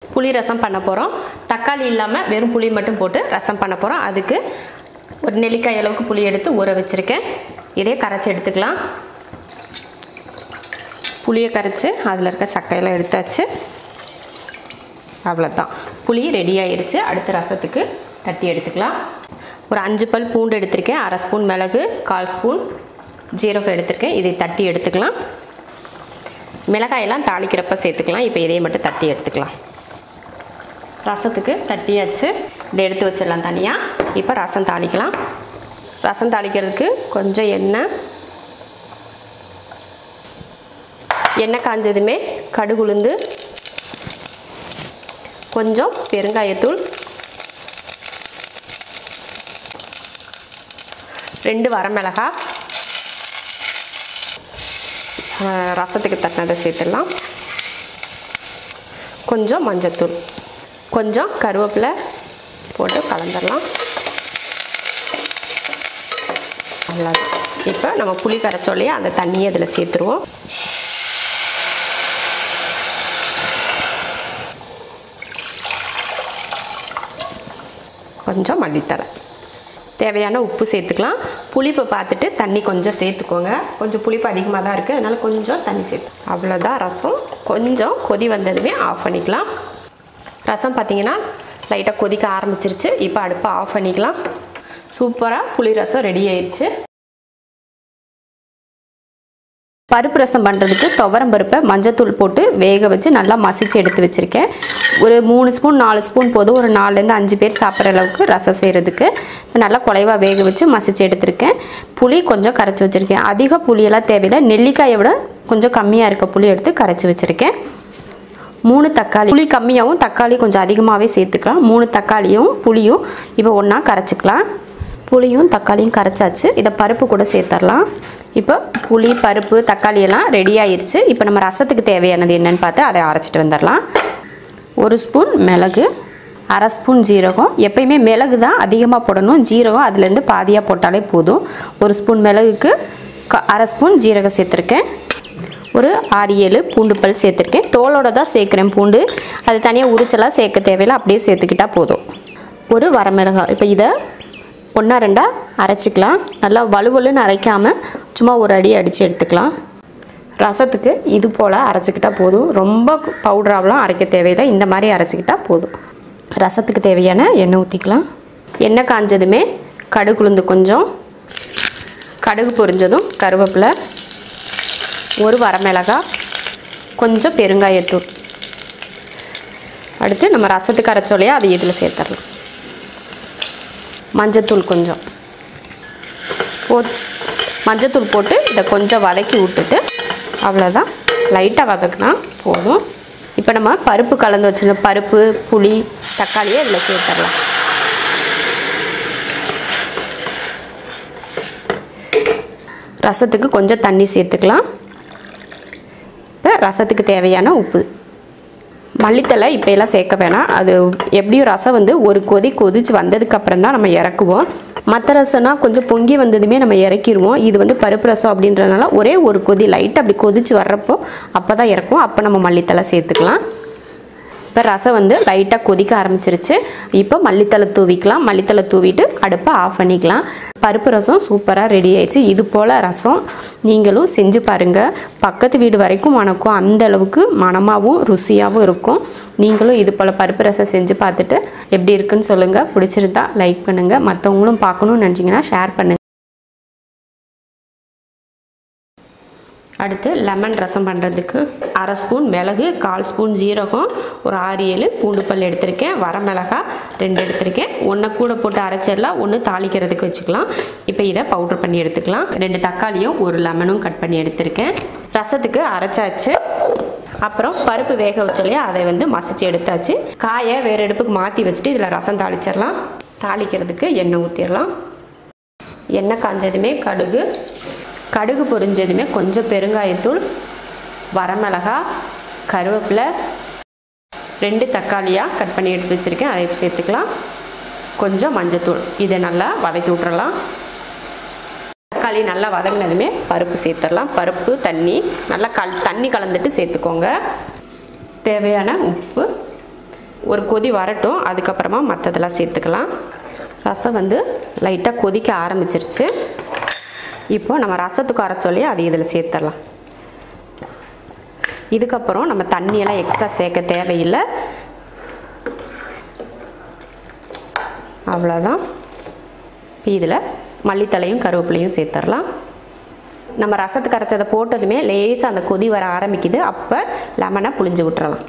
புளி ரசம் பண்ண போகிறோம். தக்காளி இல்லாமல் வெறும் புளி மட்டும் போட்டு ரசம் பண்ண போகிறோம். அதுக்கு ஒரு நெல்லிக்காய் அளவுக்கு புளி எடுத்து ஊற வச்சுருக்கேன். இதையே கரைச்சி எடுத்துக்கலாம். புளியை கரைச்சி அதில் இருக்க சக்கையெல்லாம் எடுத்தாச்சு. அவ்வளோதான், புளி ரெடி ஆயிடுச்சு. அடுத்த ரசத்துக்கு தட்டி எடுத்துக்கலாம். ஒரு 5 பல் பூண்டு எடுத்திருக்கேன், 1/2 ஸ்பூன் மிளகு, 1/4 ஸ்பூன் ஜீரகம் எடுத்திருக்கேன். இதை தட்டி எடுத்துக்கலாம். மிளகாயெல்லாம் தாளிக்கிறப்ப சேர்த்துக்கலாம். இப்போ இதையை மட்டும் தட்டி எடுத்துக்கலாம். ரசத்துக்கு தட்டியாச்சு. இதை எடுத்து வச்சிடலாம் தனியாக. இப்போ ரசம் தாளிக்கலாம். ரசம் தாளிக்கிறதுக்கு கொஞ்சம் எண்ணெய் காஞ்சதுமே கடுகு உளுந்து, கொஞ்சம் பெருங்காயத்தூள், 2 வரமிளகாய், ரசத்துக்கு தட்டினதை சேர்த்துடலாம். கொஞ்சம் மஞ்சத்தூள், கொஞ்சம் கருவேப்பிலை போட்டு கலந்துடலாம். அவ்வளோதான். இப்போ நம்ம புளி கரைச்சோலையே அந்த தண்ணியை அதில் சேர்த்துருவோம். கொஞ்சம் மல்லித்தழை, தேவையான உப்பு சேர்த்துக்கலாம். புளிப்பை பார்த்துட்டு தண்ணி கொஞ்சம் சேர்த்துக்கோங்க. கொஞ்சம் புளிப்பு அதிகமாக தான் இருக்குது, அதனால் கொஞ்சம் தண்ணி சேர்த்து. அவ்வளோதான் ரசம். கொஞ்சம் கொதி வந்ததுமே ஆஃப் பண்ணிக்கலாம். ரசம் பார்த்திங்கன்னா லைட்டாக கொதிக்க ஆரம்பிச்சிருச்சு. இப்போ அடுப்பை ஆஃப் பண்ணிக்கலாம். சூப்பராக புளி ரசம் ரெடி ஆயிடுச்சு. பருப்பு ரசம் பண்ணுறதுக்கு துவரம் பருப்பை மஞ்சத்தூள் போட்டு வேக வச்சு நல்லா மசிச்சு எடுத்து வச்சுருக்கேன். ஒரு 3 ஸ்பூன் 4 ஸ்பூன் போதும். ஒரு 4லேருந்து 5 பேர் சாப்பிட்ற அளவுக்கு ரசம் செய்கிறதுக்கு நல்லா குலைவாக வேக வச்சு மசிச்சு எடுத்துருக்கேன். புளி கொஞ்சம் கரைச்சி வச்சுருக்கேன். அதிக புளியெல்லாம் தேவையில்லை. நெல்லிக்காயை விட கொஞ்சம் கம்மியாக இருக்க புளி எடுத்து கரைச்சி வச்சுருக்கேன். 3 தக்காளி, புளி கம்மியாகவும் தக்காளி கொஞ்சம் அதிகமாகவே சேர்த்துக்கலாம். 3 தக்காளியும் புளியும் இப்போ ஒன்றா கரைச்சிக்கலாம். புளியும் தக்காளியும் கரைச்சாச்சு. இதை பருப்பு கூட சேர்த்துடலாம். இப்போ புளி, பருப்பு, தக்காளி எல்லாம் ரெடி ஆயிடுச்சு. இப்போ நம்ம ரசத்துக்கு தேவையானது என்னென்னு பார்த்து அதை அரைச்சிட்டு வந்துடலாம். 1 ஸ்பூன் மிளகு, 1/2 ஸ்பூன் ஜீரகம். எப்பயுமே மிளகு தான் அதிகமாக போடணும், ஜீரகம் அதுலேருந்து பாதியாக போட்டாலே போதும். 1 ஸ்பூன் மிளகுக்கு 1/2 ஸ்பூன் ஜீரகம் சேர்த்துருக்கேன். ஒரு 6-7 பூண்டு பல் சேர்த்துருக்கேன். தோலோடு தான் சேர்க்குறேன் பூண்டு, அது தனியாக உரிச்செல்லாம் சேர்க்க தேவையில்லை, அப்படியே சேர்த்துக்கிட்டால் போதும். ஒரு வரமிளகாய். இப்போ இதை 1-2 அரைச்சிக்கலாம். நல்லா வலுவலுன்னு அரைக்காமல் சும்மா ஒரு அடி அடித்து எடுத்துக்கலாம். ரசத்துக்கு இது போல் அரைச்சிக்கிட்டால் போதும். ரொம்ப பவுடராகலாம் அரைக்க தேவையில்லை, இந்த மாதிரி அரைச்சிக்கிட்டால் போதும். ரசத்துக்கு தேவையான எண்ணெய் ஊற்றிக்கலாம். எண்ணெய் காஞ்சதுமே கடுகு உளுந்து கொஞ்சம், கடுகு பொரிஞ்சதும் கருவேப்பிலை, ஒரு வரமிளகாய், கொஞ்சம் பெருங்காயத்தூள். அடுத்து நம்ம ரசத்துக்கு அரைச்சோலையா அதை இதில் சேர்த்துடலாம். மஞ்சத்தூள் கொஞ்சம் மஞ்சத்தூள் போட்டு இதை கொஞ்சம் வதக்கி விட்டுட்டு அவ்வளோதான், லைட்டாக வதக்கினா போதும். இப்போ நம்ம பருப்பு கலந்து வச்சுருந்த பருப்பு, புளி, தக்காளியை இதில் சேர்த்துடலாம். ரசத்துக்கு கொஞ்சம் தண்ணி சேர்த்துக்கலாம். இப்போ ரசத்துக்கு தேவையான உப்பு, மல்லித்தலை இப்போ எல்லாம் சேர்க்க வேணாம். அது எப்படியும் ரசம் வந்து ஒரு கொதிச்சு வந்ததுக்கப்புறம் தான் நம்ம இறக்குவோம். மற்ற ரசம்னா கொஞ்சம் பொங்கி வந்ததுமே நம்ம இறக்கிடுவோம். இது வந்து பருப்பு ரசம் அப்படின்றதுனால ஒரே ஒரு கொதி லைட்டாக அப்படி கொதிச்சு வர்றப்போ அப்போ தான் இறக்கும். அப்போ நம்ம மல்லித்தலை சேர்த்துக்கலாம். இப்போ ரசம் வந்து லைட்டாக கொதிக்க ஆரம்பிச்சிருச்சு. இப்போ மல்லித்தலை தூவிக்கலாம். மல்லித்தலை தூவிட்டு அடுப்பை ஆஃப் பண்ணிக்கலாம். பருப்பு ரசம் சூப்பராக ரெடி ஆயிடுச்சு. இது போல் ரசம் நீங்களும் செஞ்சு பாருங்கள். பக்கத்து வீடு வரைக்கும் மணக்கும், அந்த அளவுக்கு மணமாகவும் ருசியாகவும் இருக்கும். நீங்களும் இது போல் பருப்பு ரசம் செஞ்சு பார்த்துட்டு எப்படி இருக்குன்னு சொல்லுங்கள். பிடிச்சிருந்தா லைக் பண்ணுங்கள். மற்றவங்களும் பார்க்கணுன்னு நினச்சிங்கன்னா ஷேர் பண்ணுங்கள். அடுத்து லெமன் ரசம் பண்ணுறதுக்கு 1/2 ஸ்பூன் மிளகு, 1/4 ஸ்பூன் ஜீரகம், ஒரு 6-7 பூண்டு பல் எடுத்திருக்கேன். வரமிளகாய் 2 எடுத்திருக்கேன். ஒன்று கூட போட்டு அரைச்சிடலாம், ஒன்று தாளிக்கிறதுக்கு வச்சுக்கலாம். இப்போ இதை பவுட்ரு பண்ணி எடுத்துக்கலாம். 2 தக்காளியும் 1 லெமனும் கட் பண்ணி எடுத்திருக்கேன். ரசத்துக்கு அரைச்சாச்சு. அப்புறம் பருப்பு வேக வச்சோலையா அதை வந்து மசிச்சு எடுத்தாச்சு. காயை வேறு அடுப்புக்கு மாற்றி வச்சுட்டு இதில் ரசம் தாளிச்சிடலாம். தாளிக்கிறதுக்கு எண்ணெய் ஊற்றிடலாம். எண்ணெய் காஞ்சதுமே கடுகு பொரிஞ்சதுமே கொஞ்சம் பெருங்காயத்தூள், வரமிளகாய், கருவேப்பிலை, 2 தக்காளியாக கட் பண்ணி எடுத்து வச்சுருக்கேன், அதை சேர்த்துக்கலாம். கொஞ்சம் மஞ்சத்தூள். இதை நல்லா வதக்கி விட்றலாம். தக்காளி நல்லா வதங்கினதுமே பருப்பு சேர்த்துடலாம். பருப்பு தண்ணி நல்லா தண்ணி கலந்துட்டு சேர்த்துக்கோங்க. தேவையான உப்பு. ஒரு கொதி வரட்டும், அதுக்கப்புறமா மற்றதெல்லாம் சேர்த்துக்கலாம். ரசம் வந்து லைட்டாக கொதிக்க ஆரம்பிச்சிருச்சு. இப்போ நம்ம ரசத்துக்கு அரைச்சோலையே அது இதில் சேர்த்துடலாம். இதுக்கப்புறம் நம்ம தண்ணியெல்லாம் எக்ஸ்ட்ரா சேர்க்க தேவையில்லை. அவ்வளோதான். இதில் மல்லித்தலையும் கருவேப்பிலையும் சேர்த்துடலாம். நம்ம ரசத்துக்கு அரைச்சதை போட்டதுமே லேசாக அந்த கொதி வர ஆரம்பிக்குது. அப்போ லெமனை புழிஞ்சு விட்டுறலாம்.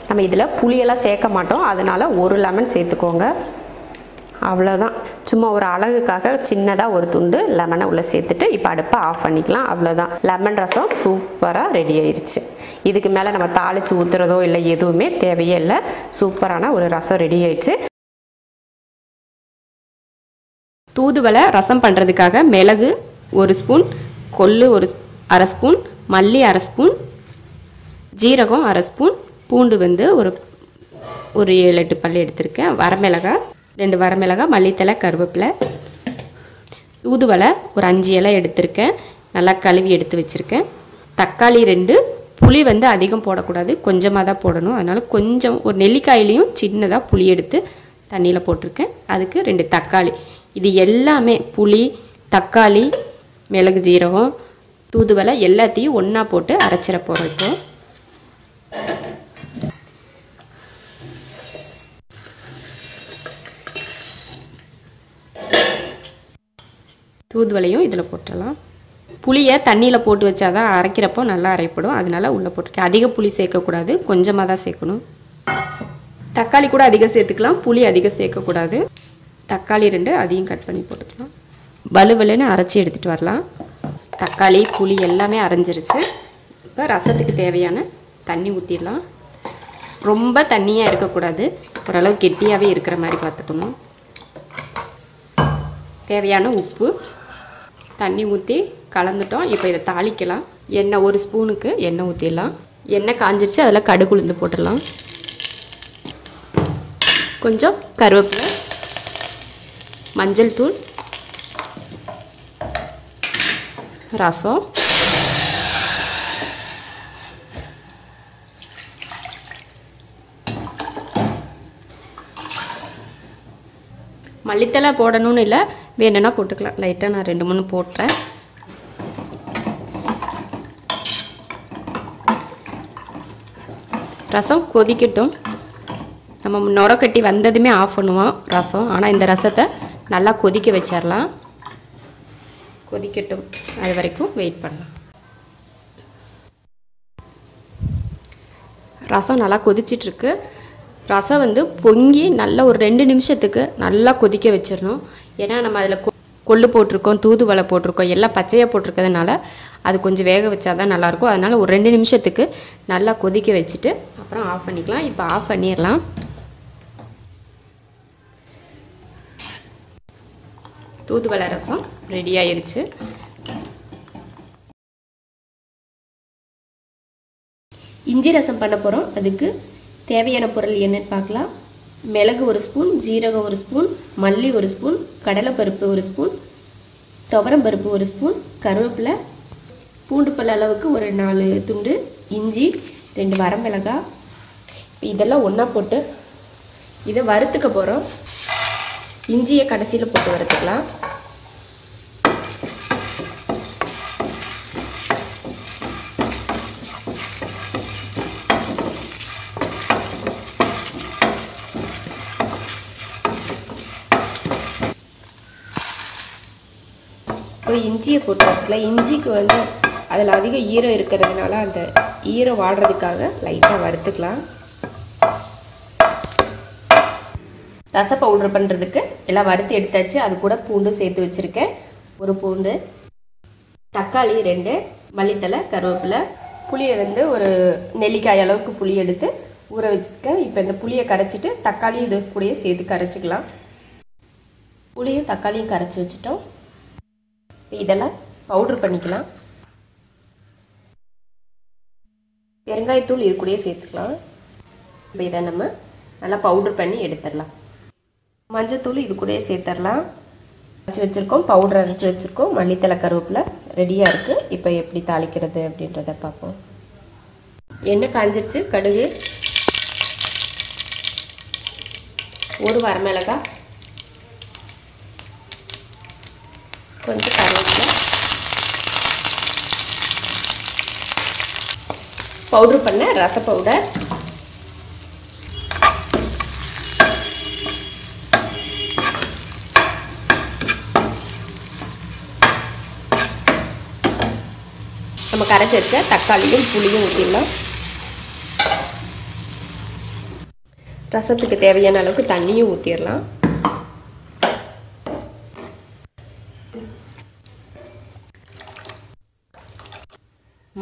நம்ம இதில் புளியெல்லாம் சேர்க்க மாட்டோம், அதனால் 1 லெமன் சேர்த்துக்கோங்க. அவ்வளோதான். சும்மா ஒரு அழகுக்காக சின்னதாக ஒரு துண்டு லெமனை உள்ளே சேர்த்துட்டு இப்போ அடுப்பை ஆஃப் பண்ணிக்கலாம். அவ்வளோதான். லெமன் ரசம் சூப்பராக ரெடி ஆயிடுச்சு. இதுக்கு மேலே நம்ம தாளித்து ஊற்றுறதோ இல்லை எதுவுமே தேவையே இல்லை. சூப்பரான ஒரு ரசம் ரெடி ஆயிடுச்சு. தூதுவளை ரசம் பண்ணுறதுக்காக மிளகு 1 ஸ்பூன், கொள்ளு 1/2 ஸ்பூன், மல்லி 1/2 ஸ்பூன், ஜீரகம் 1/2 ஸ்பூன், பூண்டு வந்து ஒரு ஒரு 7-8 பல் எடுத்திருக்கேன். வரமிளகாய் 2 வரமிளகாய், மல்லித்தலை, கருவேப்பிலை, தூதுவளை ஒரு 5 இலை எடுத்திருக்கேன். நல்லா கழுவி எடுத்து வச்சுருக்கேன். தக்காளி 2, புளி வந்து அதிகம் போடக்கூடாது, கொஞ்சமாக தான் போடணும். அதனால் கொஞ்சம் ஒரு நெல்லிக்காயிலையும் சின்னதாக புளி எடுத்து தண்ணியில் போட்டிருக்கேன். அதுக்கு 2 தக்காளி. இது எல்லாமே புளி, தக்காளி, மிளகு, ஜீரகம், தூதுவளை எல்லாத்தையும் ஒன்றா போட்டு அரைச்சிட போகிறோம். இப்போது தூதுவளையும் இதில் போட்டுடலாம். புளியை தண்ணியில் போட்டு வச்சா தான் அரைக்கிறப்போ நல்லா அரைப்படும். அதனால உள்ளே போட்டிருக்கேன். அதிக புளி சேர்க்கக்கூடாது, கொஞ்சமாக தான் சேர்க்கணும். தக்காளி கூட அதிகம் சேர்த்துக்கலாம், புளி அதிகம் சேர்க்கக்கூடாது. தக்காளி 2 அதையும் கட் பண்ணி போட்டுக்கலாம். வலுவலுன்னு அரைச்சி எடுத்துகிட்டு வரலாம். தக்காளி புளி எல்லாமே அரைஞ்சிருச்சு. இப்போ ரசத்துக்கு தேவையான தண்ணி ஊற்றிடலாம். ரொம்ப தண்ணியாக இருக்கக்கூடாது, ஓரளவு கெட்டியாகவே இருக்கிற மாதிரி பார்த்துக்கணும். தேவையான உப்பு, தண்ணி ஊற்றி கலந்துட்டோம். இப்போ இதை தாளிக்கலாம். எண்ணெய் 1 ஸ்பூனுக்கு எண்ணெய் ஊற்றிடலாம். எண்ணெய் காஞ்சிருச்சு, அதில் கடுகு உளுந்து போட்டுடலாம். கொஞ்சம் கருவேப்பிலை, மஞ்சள் தூள், ரசம், மல்லித்தலை போடணும்னு இல்லை, வேணும்னா போட்டுக்கலாம். லைட்டாக நான் 2-3 போட்டுறேன். ரசம் கொதிக்கட்டும். நம்ம நுர கட்டி வந்ததுமே ஆஃப் பண்ணுவோம் ரசம். ஆனால் இந்த ரசத்தை நல்லா கொதிக்க வச்சிடலாம். கொதிக்கட்டும், அது வரைக்கும் வெயிட் பண்ணலாம். ரசம் நல்லா கொதிச்சிட்ருக்கு. ரசம் வந்து பொங்கி நல்லா ஒரு 2 நிமிஷத்துக்கு நல்லா கொதிக்க வச்சிடணும். ஏன்னா நம்ம அதில் கொள்ளு போட்டிருக்கோம், தூதுவளை போட்டிருக்கோம், எல்லாம் பச்சையாக போட்டிருக்கிறதுனால அது கொஞ்சம் வேக வச்சா தான் நல்லாயிருக்கும். அதனால் ஒரு 2 நிமிஷத்துக்கு நல்லா கொதிக்க வச்சுட்டு அப்புறம் ஆஃப் பண்ணிக்கலாம். இப்போ ஆஃப் பண்ணிடலாம். தூதுவளை ரசம் ரெடி ஆயிருச்சு. இஞ்சி ரசம் பண்ண போகிறோம். அதுக்கு தேவையான பொருள் என்னன்னு பார்க்கலாம். மிளகு 1 ஸ்பூன், ஜீரகம் 1 ஸ்பூன், மல்லி 1 ஸ்பூன், கடலைப்பருப்பு 1 ஸ்பூன், துவரம்பருப்பு 1 ஸ்பூன், கருவேப்பிலை, பூண்டு பல் அளவுக்கு ஒரு 4 துண்டு, இஞ்சி 2 வரமிளகாய். இதெல்லாம் ஒன்றா போட்டு இதை வறுத்துக்க போகிறோம். இஞ்சியை கடைசியில் போட்டு வறுத்துக்கலாம். இப்போ இஞ்சியை போட்டு வறுத்துக்கலாம். இஞ்சிக்கு வந்து அதில் அதிக ஈரம் இருக்கிறதுனால அந்த ஈரம் வாடுறதுக்காக லைட்டாக வறுத்துக்கலாம். ரச பவுடர் பண்ணுறதுக்கு எல்லாம் வறுத்து எடுத்தாச்சு. அது கூட பூண்டு சேர்த்து வச்சுருக்கேன், 1 பூண்டு, தக்காளி 2, மல்லித்தலை, கருவேப்பிலை, புளியை வந்து ஒரு நெல்லிக்காய் அளவுக்கு புளி எடுத்து ஊற வச்சுருக்கேன். இப்போ இந்த புளியை கரைச்சிட்டு தக்காளி இது கூடயே சேர்த்து கரைச்சிக்கலாம். புளியும் தக்காளியும் கரைச்சி வச்சுட்டோம். இதெல்லாம் பவுட்ரு பண்ணிக்கலாம். பெருங்காயத்தூள் இது கூடயே சேர்த்துக்கலாம். இப்போ இதை நம்ம நல்லா பவுட்ரு பண்ணி எடுத்துடலாம். மஞ்சத்தூள் இது கூடயே சேர்த்துடலாம். அரைச்சி வச்சுருக்கோம், பவுடர் அரைச்சி வச்சுருக்கோம். மல்லித்தலை, கருவேப்பிலை ரெடியாக இருக்குது. இப்போ எப்படி தாளிக்கிறது அப்படின்றத பார்ப்போம். எண்ணெய் காஞ்சிருச்சு. கடுகு, 1 வரமிளகாய், கொஞ்சம் கருவேப்பிலை, பவுட்ரு பண்ண ரச பவுடர், நம்ம கரைச்சி வச்ச தக்காளியும் புளியும் ஊற்றிடலாம். ரசத்துக்கு தேவையான அளவுக்கு தண்ணியும் ஊற்றிடலாம்.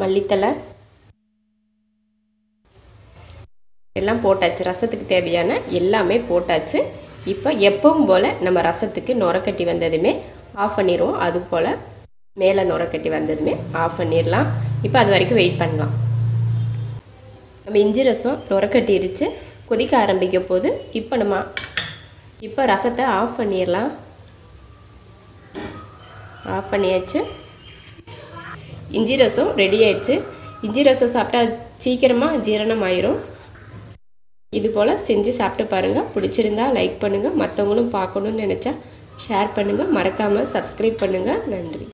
மல்லித்தலை எல்லாம் போட்டாச்சு. ரசத்துக்கு தேவையான எல்லாமே போட்டாச்சு. இப்போ எப்பவும் போல் நம்ம ரசத்துக்கு நுரக்கட்டி வந்ததுமே ஆஃப் பண்ணிடுவோம். அது போல் மேலே நுரக்கட்டி வந்ததுமே ஆஃப் பண்ணிடலாம். இப்போ அது வரைக்கும் வெயிட் பண்ணலாம். நம்ம இஞ்சி ரசம் நுரக்கட்டிருச்சு. கொதிக்க ஆரம்பிக்க போது இப்போ ரசத்தை ஆஃப் பண்ணிடலாம். ஆஃப் பண்ணியாச்சு. இஞ்சி ரசம் ரெடி ஆயிடுச்சு. இஞ்சி ரசம் சாப்பிட்டா சீக்கிரமாக ஜீரணம் ஆயிரும். இது போல் செஞ்சு சாப்பிட்டு பாருங்கள். பிடிச்சிருந்தா லைக் பண்ணுங்கள். மற்றவங்களும் பார்க்கணுன்னு நினச்சா ஷேர் பண்ணுங்கள். மறக்காமல் சப்ஸ்கிரைப் பண்ணுங்கள். நன்றி.